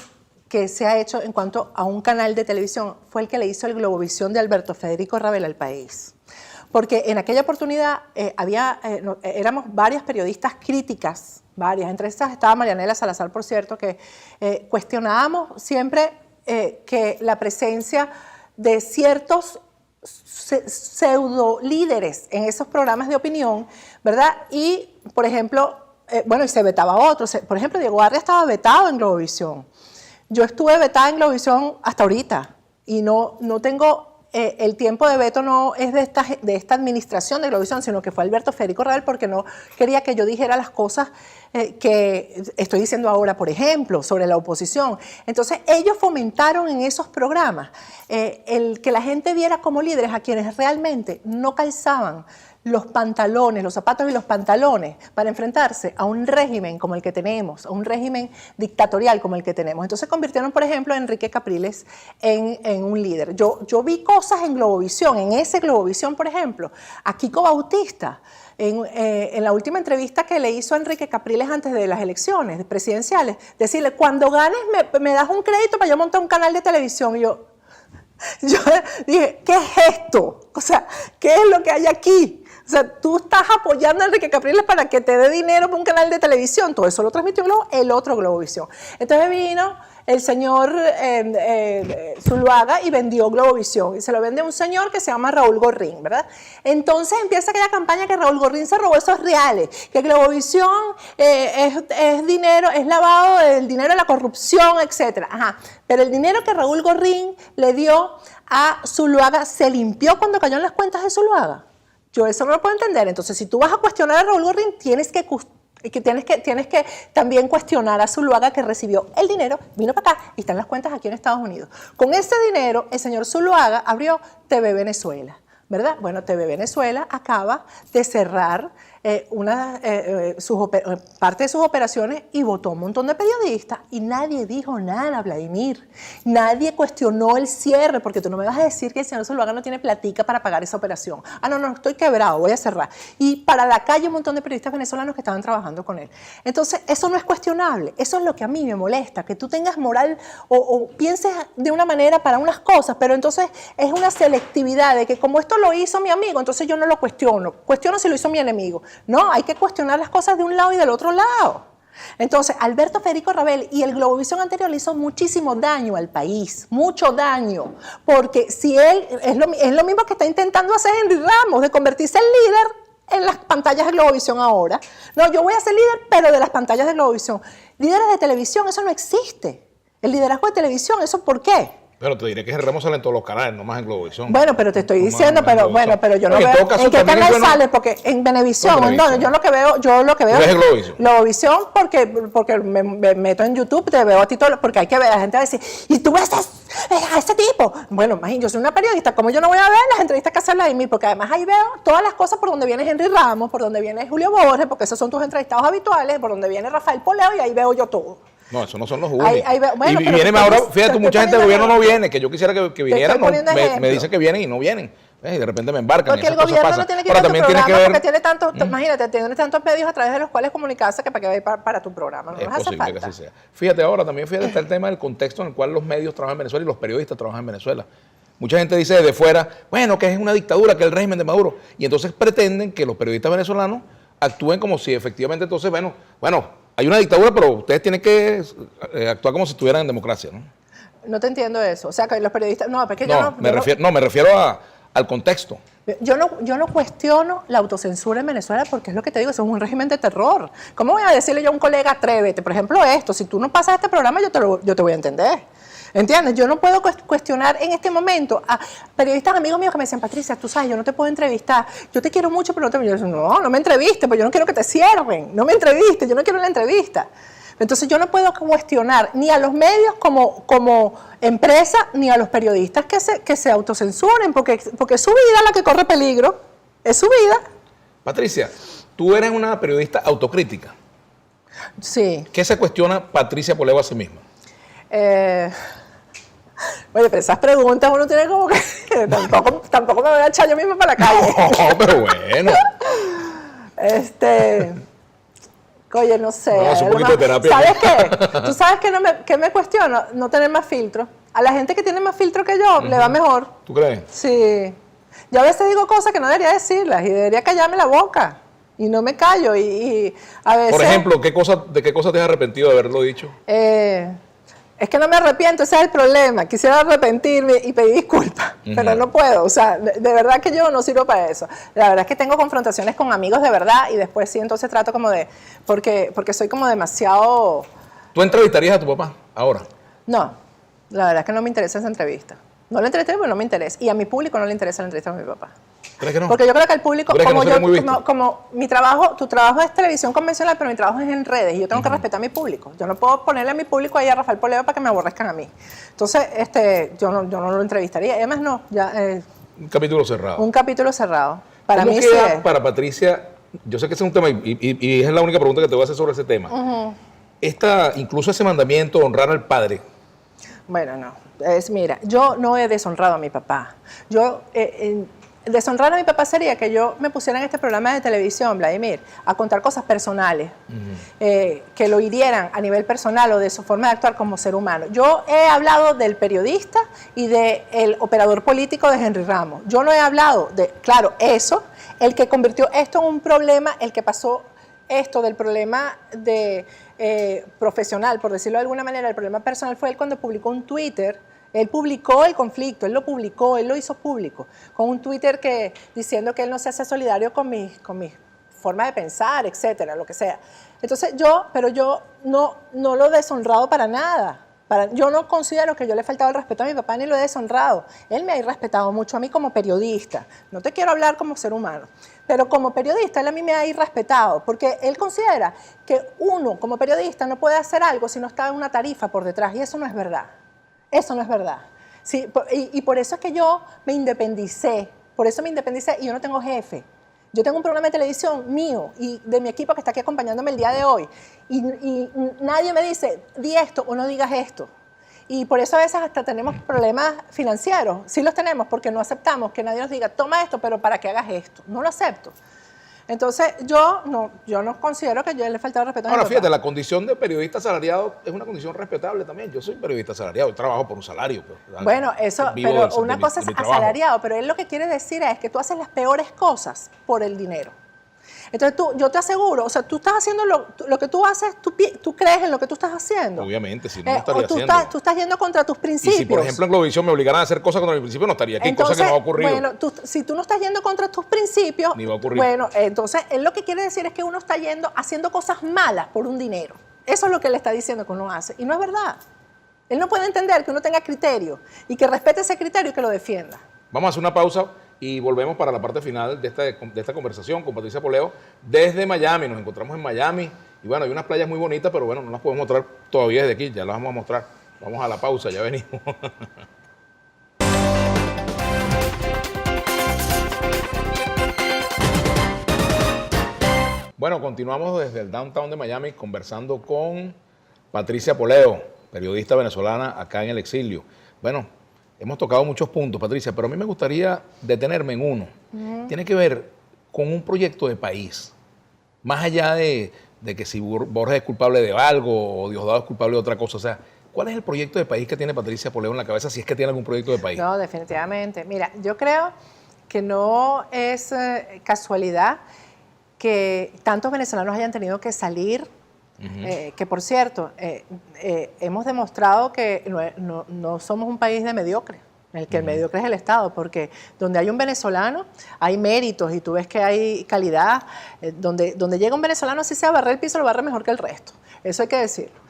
B: que se ha hecho en cuanto a un canal de televisión fue el que le hizo el Globovisión de Alberto Federico Rabel al país. Porque en aquella oportunidad éramos varias periodistas críticas, varias, entre estas estaba Marianela Salazar, por cierto, que cuestionábamos siempre que la presencia de ciertos pseudo líderes en esos programas de opinión, ¿verdad? Y, por ejemplo, y se vetaba a otros. Por ejemplo, Diego Arria estaba vetado en Globovisión. Yo estuve vetada en Globovisión hasta ahorita y no tengo... el tiempo de veto no es de esta administración de Globovisión, sino que fue Alberto Federico Rabel porque no quería que yo dijera las cosas que estoy diciendo ahora, por ejemplo, sobre la oposición. Entonces, ellos fomentaron en esos programas el que la gente viera como líderes a quienes realmente no calzaban los pantalones, los zapatos y los pantalones para enfrentarse a un régimen como el que tenemos, a un régimen dictatorial como el que tenemos. Entonces convirtieron, por ejemplo, a Enrique Capriles en un líder. Yo vi cosas en Globovisión, en ese Globovisión, por ejemplo, a Kiko Bautista, en la última entrevista que le hizo a Enrique Capriles antes de las elecciones presidenciales, decirle, cuando ganes me das un crédito para yo montar un canal de televisión. Y yo dije, ¿qué es esto? O sea, ¿qué es lo que hay aquí? O sea, tú estás apoyando a Enrique Capriles para que te dé dinero para un canal de televisión. Todo eso lo transmitió el otro Globovisión. Entonces vino el señor Zuluaga y vendió Globovisión. Y se lo vende a un señor que se llama Raúl Gorrín, ¿verdad? Entonces empieza aquella campaña que Raúl Gorrín se robó esos reales, que Globovisión es dinero, es lavado del dinero de la corrupción, etc. Ajá. Pero el dinero que Raúl Gorrín le dio a Zuluaga se limpió cuando cayó en las cuentas de Zuluaga. Yo eso no lo puedo entender. Entonces, si tú vas a cuestionar a Raúl Gorrín, tienes que también cuestionar a Zuluaga, que recibió el dinero, vino para acá y está en las cuentas aquí en Estados Unidos. Con ese dinero, el señor Zuluaga abrió TV Venezuela, ¿verdad? Bueno, TV Venezuela acaba de cerrar parte de sus operaciones y votó un montón de periodistas y nadie dijo nada, Vladimir. Nadie cuestionó el cierre, porque tú no me vas a decir que el señor Zuluaga no tiene platica para pagar esa operación. Ah, no, estoy quebrado, voy a cerrar. Y para la calle un montón de periodistas venezolanos que estaban trabajando con él. Entonces, eso no es cuestionable. Eso es lo que a mí me molesta, que tú tengas moral o pienses de una manera para unas cosas, pero entonces es una selectividad de que como esto lo hizo mi amigo, entonces yo no lo cuestiono. Cuestiono si lo hizo mi enemigo. No, hay que cuestionar las cosas de un lado y del otro lado. Entonces, Alberto Federico Rabel y el Globovisión anterior le hizo muchísimo daño al país, mucho daño, porque si él es lo mismo que está intentando hacer Henry Ramos, de convertirse en líder en las pantallas de Globovisión ahora. No, yo voy a ser líder, pero de las pantallas de Globovisión. Líderes de televisión, eso no existe. El liderazgo de televisión, ¿eso por qué?
A: Pero te diré que Ramos sale en todos los canales, no más en Globovisión.
B: Bueno, pero te estoy diciendo, pero yo no veo. ¿En qué canal sale? Porque en Venevisión, no, yo lo que veo
A: es Globovisión.
B: Globovisión porque me meto en YouTube, te veo a ti todo, porque hay que ver, la gente va a decir, y tú ves a ese tipo. Bueno, imagínate, yo soy una periodista, ¿cómo yo no voy a ver las entrevistas que hace Vladimir? Porque además ahí veo todas las cosas por donde viene Henry Ramos, por donde viene Julio Borges, porque esos son tus entrevistados habituales, por donde viene Rafael Poleo, y ahí veo yo todo.
A: No, esos no son los únicos.
B: Bueno,
A: y vienen ahora, fíjate, mucha gente del gobierno no viene, que yo quisiera que vinieran, me dicen que vienen y no vienen. Y de repente me embarcan.
B: Porque el gobierno no tiene que ir a tu programa porque tiene tantos, imagínate, tiene tantos medios a través de los cuales comunicarse que para que vaya para tu programa. No
A: es
B: hace
A: posible
B: falta.
A: que así sea. Fíjate ahora, también está el tema del contexto en el cual los medios trabajan en Venezuela y los periodistas trabajan en Venezuela. Mucha gente dice desde fuera, bueno, que es una dictadura, que es el régimen de Maduro. Y entonces pretenden que los periodistas venezolanos actúen como si efectivamente entonces, bueno, hay una dictadura, pero ustedes tienen que actuar como si estuvieran en democracia, ¿no?
B: No te entiendo eso. O sea, que los periodistas... No, porque
A: me refiero al contexto.
B: Yo no cuestiono la autocensura en Venezuela porque es lo que te digo, eso es un régimen de terror. ¿Cómo voy a decirle yo a un colega, atrévete? Por ejemplo, esto, si tú no pasas este programa, yo te voy a entender. ¿Entiendes? Yo no puedo cuestionar en este momento a periodistas amigos míos que me dicen, Patricia, tú sabes, yo no te puedo entrevistar, yo te quiero mucho, pero no te... Yo digo, no me entrevistes, pues yo no quiero que te cierren, no me entrevistes, yo no quiero la entrevista. Entonces yo no puedo cuestionar ni a los medios como empresa, ni a los periodistas que se autocensuren, porque es su vida la que corre peligro, es su vida.
A: Patricia, tú eres una periodista autocrítica.
B: Sí.
A: ¿Qué se cuestiona Patricia Poleo a sí misma?
B: Oye, pero esas preguntas uno tiene como que... tampoco me voy a echar yo misma para la calle.
A: No, pero bueno.
B: Oye, no sé.
A: No, un poquito de terapia.
B: ¿Sabes qué? ¿Tú sabes qué me cuestiono? No tener más filtro. A la gente que tiene más filtro que yo, le va mejor.
A: ¿Tú crees?
B: Sí. Yo a veces digo cosas que no debería decirlas y debería callarme la boca. Y no me callo. Y a veces...
A: Por ejemplo, ¿de qué cosa te has arrepentido de haberlo dicho?
B: Es que no me arrepiento, ese es el problema. Quisiera arrepentirme y pedir disculpas, pero no puedo. O sea, de verdad que yo no sirvo para eso. La verdad es que tengo confrontaciones con amigos de verdad y después sí, entonces trato como de... Porque soy como demasiado...
A: ¿Tú entrevistarías a tu papá ahora?
B: No, la verdad es que no me interesa esa entrevista. No la entrevisté porque no me interesa. Y a mi público no le interesa la entrevista con mi papá.
A: ¿Crees que no?
B: Porque yo creo que al público, como mi trabajo, tu trabajo es televisión convencional, pero mi trabajo es en redes y yo tengo que respetar a mi público. Yo no puedo ponerle a mi público ahí a Rafael Poleo para que me aborrezcan a mí. Entonces, yo no lo entrevistaría. Además, no, ya...
A: un capítulo cerrado.
B: Un capítulo cerrado. Para
A: ¿Cómo
B: mí
A: queda
B: sí.
A: para Patricia? Yo sé que ese es un tema y es la única pregunta que te voy a hacer sobre ese tema. Incluso ese mandamiento, honrar al padre.
B: Bueno, no. Mira, yo no he deshonrado a mi papá. Deshonrar a mi papá sería que yo me pusiera en este programa de televisión, Vladimir, a contar cosas personales, que lo hirieran a nivel personal o de su forma de actuar como ser humano. Yo he hablado del periodista y del operador político de Henry Ramos. Yo no he hablado de, claro, eso, el que convirtió esto en un problema, el que pasó esto del problema profesional, por decirlo de alguna manera, el problema personal fue él cuando publicó un Twitter. Él publicó el conflicto, él lo publicó, él lo hizo público, con un Twitter diciendo que él no se hace solidario con mi forma de pensar, etcétera, lo que sea. Entonces yo no lo he deshonrado para nada. Yo no considero que yo le he faltado el respeto a mi papá ni lo he deshonrado. Él me ha irrespetado mucho a mí como periodista. No te quiero hablar como ser humano, pero como periodista él a mí me ha irrespetado porque él considera que uno como periodista no puede hacer algo si no está en una tarifa por detrás y eso no es verdad. Eso no es verdad. Sí, y por eso es que yo me independicé. Por eso me independicé y yo no tengo jefe. Yo tengo un programa de televisión mío y de mi equipo que está aquí acompañándome el día de hoy. Y nadie me dice, di esto o no digas esto. Y por eso a veces hasta tenemos problemas financieros. Sí los tenemos porque no aceptamos que nadie nos diga, toma esto, pero para que hagas esto. No lo acepto. Entonces, yo no considero que yo le he faltado respeto a mi
A: Ahora,
B: papá.
A: fíjate, la condición de periodista asalariado es una condición respetable también. Yo soy periodista asalariado, yo trabajo por un salario. Pues,
B: Bueno, eso,
A: vivo
B: pero una cosa es
A: de mi trabajo.
B: asalariado, pero él lo que quiere decir es que tú haces las peores cosas por el dinero. Entonces, yo te aseguro, o sea, tú estás haciendo lo que tú haces, tú crees en lo que tú estás haciendo.
A: Obviamente, si no, no estaría
B: o tú
A: haciendo.
B: tú estás yendo contra tus
A: Y
B: principios.
A: si, por ejemplo, en Globovisión me obligaran a hacer cosas contra mi principio, no estaría aquí, cosa que no ha ocurrido.
B: Bueno, si tú no estás yendo contra tus principios,
A: Ni va a ocurrir.
B: bueno, entonces él lo que quiere decir es que uno está yendo haciendo cosas malas por un dinero. Eso es lo que él está diciendo que uno hace. Y no es verdad. Él no puede entender que uno tenga criterio y que respete ese criterio y que lo defienda.
A: Vamos a hacer una pausa y volvemos para la parte final de esta conversación con Patricia Poleo desde Miami. Nos encontramos en Miami y bueno, hay unas playas muy bonitas, pero bueno, no las podemos mostrar todavía desde aquí, ya las vamos a mostrar. Vamos a la pausa, ya venimos. Bueno, continuamos desde el downtown de Miami conversando con Patricia Poleo, periodista venezolana acá en el exilio. Bueno, hemos tocado muchos puntos, Patricia, pero a mí me gustaría detenerme en uno. Tiene que ver con un proyecto de país. Más allá de que si Borges es culpable de algo o Diosdado es culpable de otra cosa. O sea, ¿cuál es el proyecto de país que tiene Patricia Poleo en la cabeza, si es que tiene algún proyecto de país?
B: No, definitivamente. Mira, yo creo que no es casualidad que tantos venezolanos hayan tenido que salir. Que por cierto, hemos demostrado que no somos un país de mediocre, en el que el mediocre es el Estado, porque donde hay un venezolano hay méritos y tú ves que hay calidad. Donde llega un venezolano, así sea barrer el piso, lo barre mejor que el resto. Eso hay que decirlo.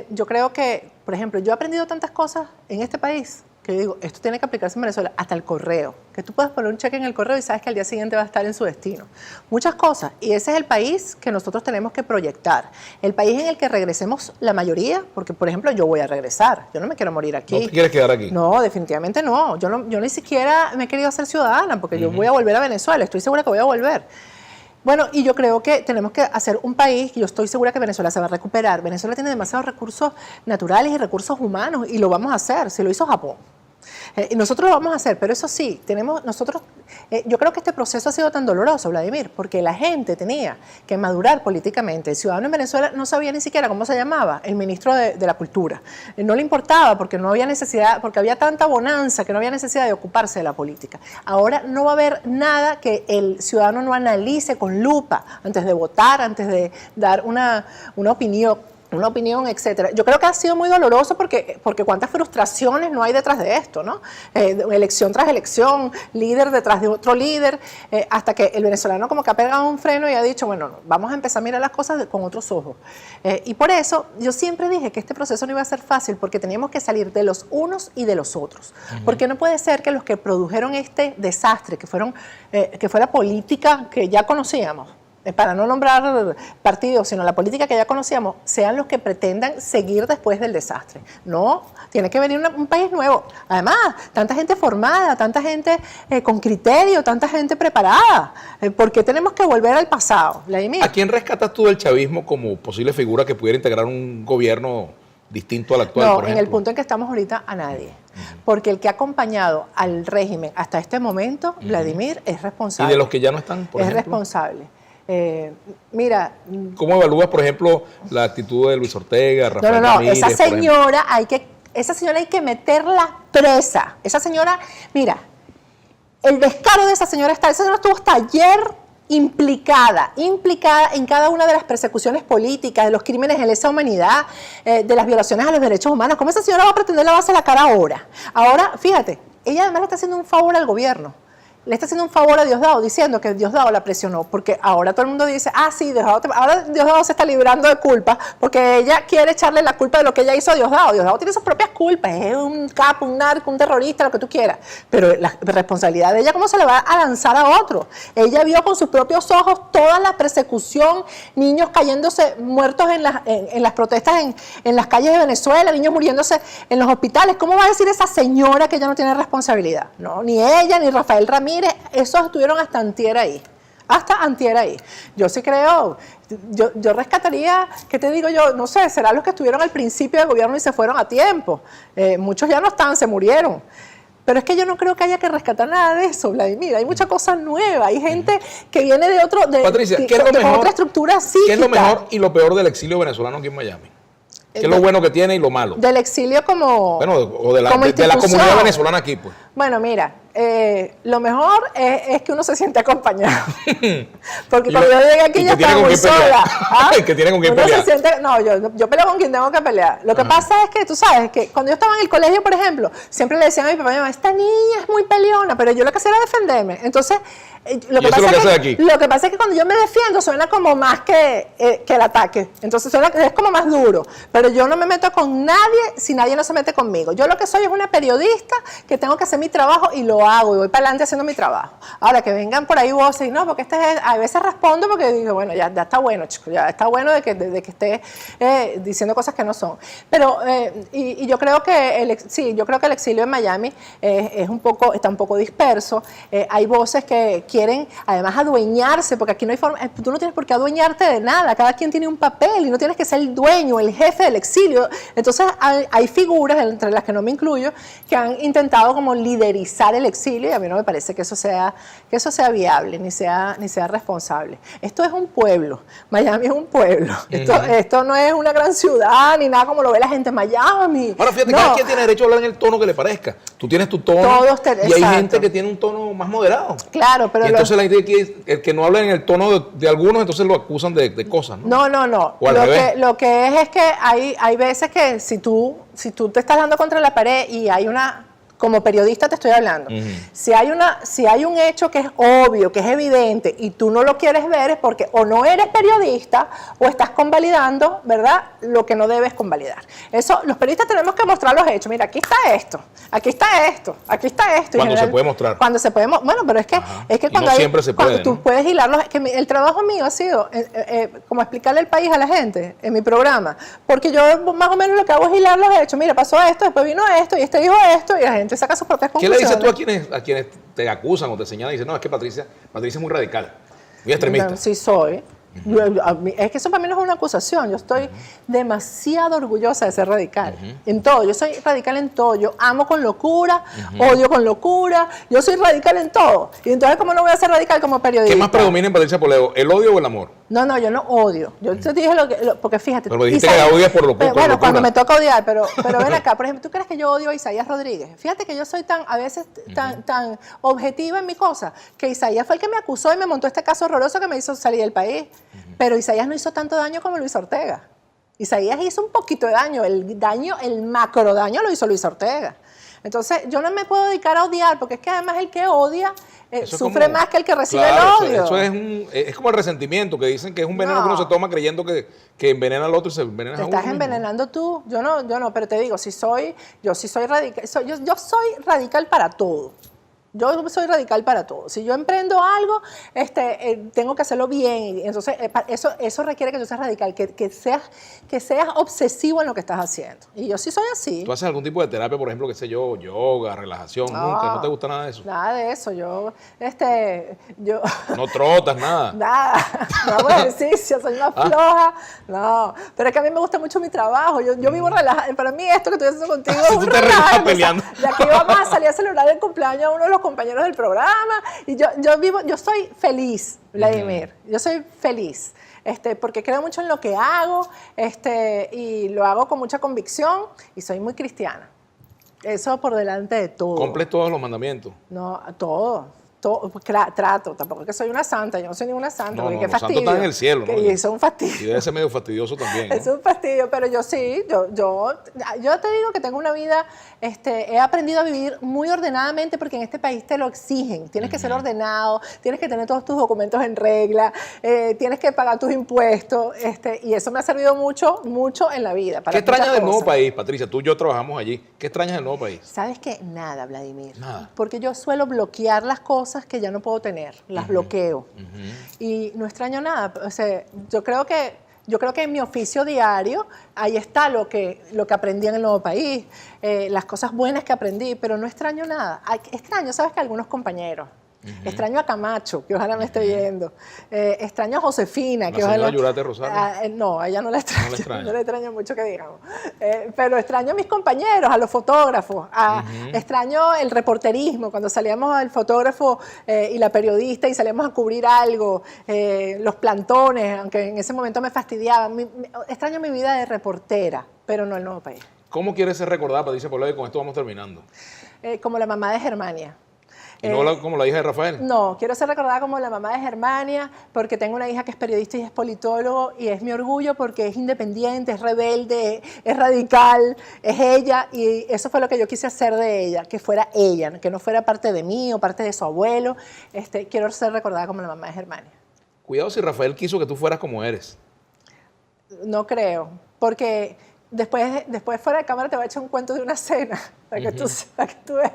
B: Yo creo que, por ejemplo, yo he aprendido tantas cosas en este país que yo digo, esto tiene que aplicarse en Venezuela, hasta el correo, que tú puedes poner un cheque en el correo y sabes que al día siguiente va a estar en su destino. Muchas cosas, y ese es el país que nosotros tenemos que proyectar, el país en el que regresemos la mayoría, porque por ejemplo yo voy a regresar, yo no me quiero morir aquí.
A: ¿No te quieres quedar aquí?
B: No, definitivamente no, yo ni siquiera me he querido hacer ciudadana, porque yo voy a volver a Venezuela, estoy segura que voy a volver. Bueno, y yo creo que tenemos que hacer un país, y yo estoy segura que Venezuela se va a recuperar. Venezuela tiene demasiados recursos naturales y recursos humanos, y lo vamos a hacer, si lo hizo Japón. Y nosotros lo vamos a hacer, pero eso sí, yo creo que este proceso ha sido tan doloroso, Vladimir, porque la gente tenía que madurar políticamente. El ciudadano en Venezuela no sabía ni siquiera cómo se llamaba el ministro de la Cultura. No le importaba porque no había necesidad, porque había tanta bonanza que no había necesidad de ocuparse de la política. Ahora no va a haber nada que el ciudadano no analice con lupa antes de votar, antes de dar una opinión, etcétera. Yo creo que ha sido muy doloroso porque cuántas frustraciones no hay detrás de esto, ¿no? Elección tras elección, líder detrás de otro líder, hasta que el venezolano como que ha pegado un freno y ha dicho, bueno, vamos a empezar a mirar las cosas con otros ojos. Y por eso yo siempre dije que este proceso no iba a ser fácil porque teníamos que salir de los unos y de los otros. Porque no puede ser que los que produjeron este desastre, que fue la política que ya conocíamos, para no nombrar partidos, sino la política que ya conocíamos, sean los que pretendan seguir después del desastre. No, tiene que venir un país nuevo. Además, tanta gente formada, tanta gente con criterio, tanta gente preparada. ¿Por qué tenemos que volver al pasado, Vladimir?
A: ¿A quién rescatas tú del chavismo como posible figura que pudiera integrar un gobierno distinto al actual, por ejemplo?
B: En el punto en que estamos ahorita, a nadie. Porque el que ha acompañado al régimen hasta este momento, Vladimir, es responsable.
A: ¿Y de los que ya no están, por ejemplo?
B: Es responsable. Mira.
A: ¿Cómo evalúas, por ejemplo, la actitud de Luis Ortega, Rafael Ramírez?
B: Esa señora hay que meterla presa. Esa señora, mira, el descaro de esa señora estuvo hasta ayer implicada en cada una de las persecuciones políticas, de los crímenes de lesa humanidad, de las violaciones a los derechos humanos. ¿Cómo esa señora va a pretender lavarse la cara ahora? Ahora, fíjate, ella además le está haciendo un favor al gobierno. Le está haciendo un favor a Diosdado diciendo que Diosdado la presionó, porque ahora todo el mundo dice, sí, ahora Diosdado se está librando de culpa porque ella quiere echarle la culpa de lo que ella hizo a Diosdado. Diosdado tiene sus propias culpas, es un capo, un narco, un terrorista, lo que tú quieras, pero la responsabilidad de ella, ¿cómo se le va a lanzar a otro? Ella vio con sus propios ojos toda la persecución, niños cayéndose muertos en las protestas en las calles de Venezuela, niños muriéndose en los hospitales. ¿Cómo va a decir esa señora que ella no tiene responsabilidad? No, ni ella, ni Rafael Ramírez, Mire, esos estuvieron hasta antier ahí. Hasta antier ahí. Yo sí creo, yo rescataría, ¿qué te digo yo? No sé, serán los que estuvieron al principio del gobierno y se fueron a tiempo. Muchos ya no están, se murieron. Pero es que yo no creo que haya que rescatar nada de eso, Vladimir. Hay muchas cosas nuevas. Hay gente que viene de otro,
A: Patricia, ¿qué es lo
B: con
A: mejor,
B: otra estructura psíquica.
A: ¿qué es lo mejor y lo peor del exilio venezolano aquí en Miami? ¿Qué es lo bueno que tiene y lo malo?
B: Del exilio como
A: Bueno, o de la
B: institución.
A: comunidad venezolana aquí, pues.
B: Bueno, mira, lo mejor es que uno se siente acompañado. Porque cuando yo llegué aquí ya estaba muy sola. ¿Ah?
A: Que tiene con quién
B: Uno
A: pelear.
B: se siente, no, yo peleo con quien tengo que pelear. Lo que pasa es que, tú sabes, que cuando yo estaba en el colegio, por ejemplo, siempre le decían a mi papá y a mi mamá, esta niña es muy peleona, pero yo lo que hacía era defenderme. Entonces, lo que pasa es que cuando yo me defiendo suena como más que el ataque. Entonces es como más duro. Pero yo no me meto con nadie si nadie no se mete conmigo. Yo lo que soy es una periodista que tengo que hacer mi trabajo y lo hago y voy para adelante haciendo mi trabajo. Ahora, que vengan por ahí voces y no, porque a veces respondo porque digo, bueno, ya está bueno, chico, ya está bueno de que esté diciendo cosas que no son. Pero, y yo creo que yo creo que el exilio en Miami está un poco disperso. Hay voces que quieren además adueñarse, porque aquí no hay forma, tú no tienes por qué adueñarte de nada, cada quien tiene un papel y no tienes que ser el dueño, el jefe del exilio. Entonces hay figuras, entre las que no me incluyo, que han intentado como liderizar el exilio y a mí no me parece que eso sea viable, ni sea responsable. Esto es un pueblo, Miami es un pueblo, esto no es una gran ciudad ni nada como lo ve la gente en Miami.
A: Ahora fíjate, cada quien tiene derecho a hablar en el tono que le parezca. Tú tienes tu tono y hay gente que tiene un tono más moderado.
B: Claro, pero
A: y entonces la gente que el que no habla en el tono de algunos, entonces lo acusan de cosas, ¿no?
B: No.
A: O al revés.
B: Lo que es que hay veces que si tú te estás dando contra la pared y hay una... Como periodista te estoy hablando. Si hay un hecho que es obvio, que es evidente y tú no lo quieres ver es porque o no eres periodista o estás convalidando, ¿verdad? Lo que no debes convalidar. Eso, los periodistas tenemos que mostrar los hechos. Mira, aquí está esto, aquí está esto, aquí está esto.
A: Cuando se puede mostrar.
B: Cuando se puede, bueno, pero es que
A: cuando siempre se puede,
B: tú puedes hilarlos, que el trabajo mío ha sido como explicarle el país a la gente en mi programa, porque yo más o menos lo que hago es hilar los hechos. Mira, pasó esto, después vino esto y este dijo esto y la gente saca sus propias
A: ¿Qué le
B: conclusiones.
A: dices tú a quienes te acusan o te señalan y dicen, no, es que Patricia es muy radical, muy extremista?
B: No, sí soy. Es que eso para mí no es una acusación. Yo estoy demasiado orgullosa de ser radical. En todo. Yo soy radical en todo. Yo amo con locura, odio con locura. Yo soy radical en todo. Y entonces, ¿cómo no voy a ser radical como periodista?
A: ¿Qué más predomina en Patricia Poleo, el odio o el amor?
B: No, yo no odio. Yo te dije porque fíjate.
A: Pero dijiste que la odias por locura.
B: Bueno, cuando me toca odiar, pero ven acá, por ejemplo, ¿tú crees que yo odio a Isaías Rodríguez? Fíjate que yo soy a veces tan objetiva en mi cosa, que Isaías fue el que me acusó y me montó este caso horroroso que me hizo salir del país. Pero Isaías no hizo tanto daño como Luis Ortega. Isaías hizo un poquito de daño, el macro daño lo hizo Luis Ortega. Entonces, yo no me puedo dedicar a odiar, porque es que además el que odia sufre más que el que recibe el odio.
A: Eso es como el resentimiento, que dicen que es un veneno que uno se toma creyendo que envenena al otro y se envenena a uno.
B: Te estás envenenando tú. Yo no, pero te digo, yo sí soy radical. Yo soy radical para todo. Yo soy radical para todo. Si yo emprendo algo, tengo que hacerlo bien. Entonces, eso requiere que tú seas radical, que seas obsesivo en lo que estás haciendo. Y yo sí soy así.
A: ¿Tú haces algún tipo de terapia, por ejemplo, qué sé yo, yoga, relajación? Nunca, ¿no te gusta nada de eso?
B: Nada de eso. Yo
A: no trotas, nada.
B: Nada, no hago ejercicio, soy más floja. No, pero es que a mí me gusta mucho mi trabajo. Yo vivo relajada. Para mí esto que estoy haciendo contigo es un relajo.
A: Peleando.
B: De aquí vamos a salir a celebrar el cumpleaños a uno de los compañeros del programa y yo soy feliz, Vladimir, yo soy feliz, porque creo mucho en lo que hago, y lo hago con mucha convicción y soy muy cristiana. Eso por delante de todo.
A: ¿Cumples todos los mandamientos?
B: No, todo. Trato, tampoco es que soy una santa, yo no soy ninguna santa, porque qué
A: los santos
B: fastidio.
A: están en el cielo, ¿no?
B: Y eso es un fastidio.
A: Y debe ser medio fastidioso también, ¿no?
B: Es un fastidio, pero yo sí, yo te digo que tengo una vida, he aprendido a vivir muy ordenadamente porque en este país te lo exigen. Tienes que ser ordenado, tienes que tener todos tus documentos en regla, tienes que pagar tus impuestos, y eso me ha servido mucho, mucho en la vida.
A: ¿Qué extrañas del nuevo país, Patricia? Tú y yo trabajamos allí. ¿Qué extrañas del nuevo país?
B: ¿Sabes qué? Nada, Vladimir.
A: Nada.
B: Porque yo suelo bloquear las cosas que ya no puedo tener, las bloqueo. Y no extraño nada. O sea, yo creo que en mi oficio diario ahí está lo que aprendí en el nuevo país, las cosas buenas que aprendí, pero no extraño nada. Extraño, ¿sabes qué? Algunos compañeros. Extraño a Camacho, que ojalá me esté viendo. Extraño a Josefina, que
A: ¿La
B: ojalá...
A: señora Yurate Rosario?
B: No, a ella no la extraño.
A: No la extraña.
B: No la extraño mucho que digamos. Pero extraño a mis compañeros, a los fotógrafos. Extraño el reporterismo, cuando salíamos el fotógrafo y la periodista y salíamos a cubrir algo. Los plantones, aunque en ese momento me fastidiaban. Extraño mi vida de reportera, pero no el Nuevo País.
A: ¿Cómo quieres ser recordada, Patricia Poleo? Y con esto vamos terminando.
B: Como la mamá de Germania.
A: ¿Y no como la hija de Rafael?
B: No, quiero ser recordada como la mamá de Germania porque tengo una hija que es periodista y es politólogo y es mi orgullo porque es independiente, es rebelde, es radical, es ella y eso fue lo que yo quise hacer de ella, que fuera ella, que no fuera parte de mí o parte de su abuelo. Quiero ser recordada como la mamá de Germania.
A: Cuidado si Rafael quiso que tú fueras como eres.
B: No creo, porque después fuera de cámara te voy a echar un cuento de una cena para que tú veas.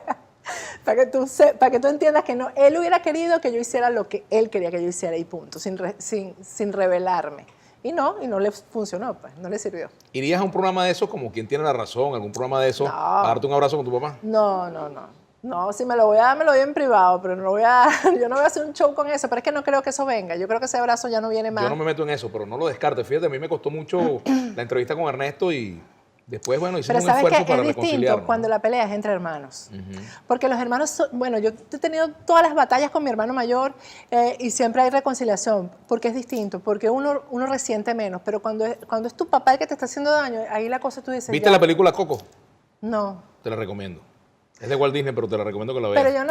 B: Para que tú entiendas que no, él hubiera querido que yo hiciera lo que él quería que yo hiciera y punto, sin rebelarme. Y no le funcionó, pues, no le sirvió.
A: ¿Irías a un programa de esos como Quien Tiene la Razón, algún programa de esos, a darte un abrazo con tu papá?
B: No, si me lo voy a dar, me lo doy en privado, pero yo no voy a hacer un show con eso, pero es que no creo que eso venga. Yo creo que ese abrazo ya no viene más.
A: Yo no me meto en eso, pero no lo descartes. Fíjate, a mí me costó mucho la entrevista con Ernesto y después, bueno, hicimos un esfuerzo para reconciliarnos. Pero ¿sabes qué? Es distinto cuando la pelea es entre hermanos. Porque los hermanos, bueno, yo he tenido todas las batallas con mi hermano mayor y siempre hay reconciliación, porque es distinto, porque uno resiente menos, pero cuando es tu papá el que te está haciendo daño, ahí la cosa tú dices... ¿Viste la película Coco?
B: No.
A: Te la recomiendo. Es de Walt Disney, pero te la recomiendo que la veas.
B: Pero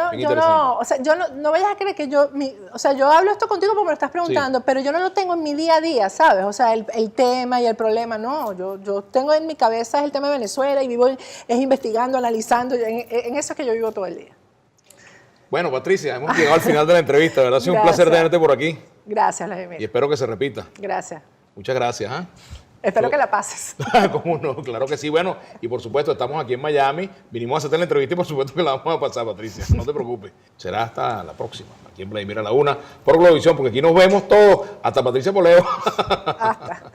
B: no vayas a creer que yo hablo esto contigo porque me lo estás preguntando, sí. Pero yo no lo tengo en mi día a día, ¿sabes? O sea, el tema y el problema, no. Yo tengo en mi cabeza el tema de Venezuela y vivo investigando, analizando, en eso es que yo vivo todo el día.
A: Bueno, Patricia, hemos llegado al final de la entrevista, ¿verdad? Ha sido un placer tenerte por aquí.
B: Gracias, Vladimir.
A: Y espero que se repita.
B: Gracias.
A: Muchas gracias.
B: Espero que la pases.
A: ¿Cómo no? Claro que sí. Bueno, y por supuesto, estamos aquí en Miami. Vinimos a hacerte la entrevista y por supuesto que la vamos a pasar, Patricia. No te preocupes. Será hasta la próxima, aquí en Vladimir a la 1, por Globovisión, porque aquí nos vemos todos. Hasta Patricia Poleo.
B: Hasta.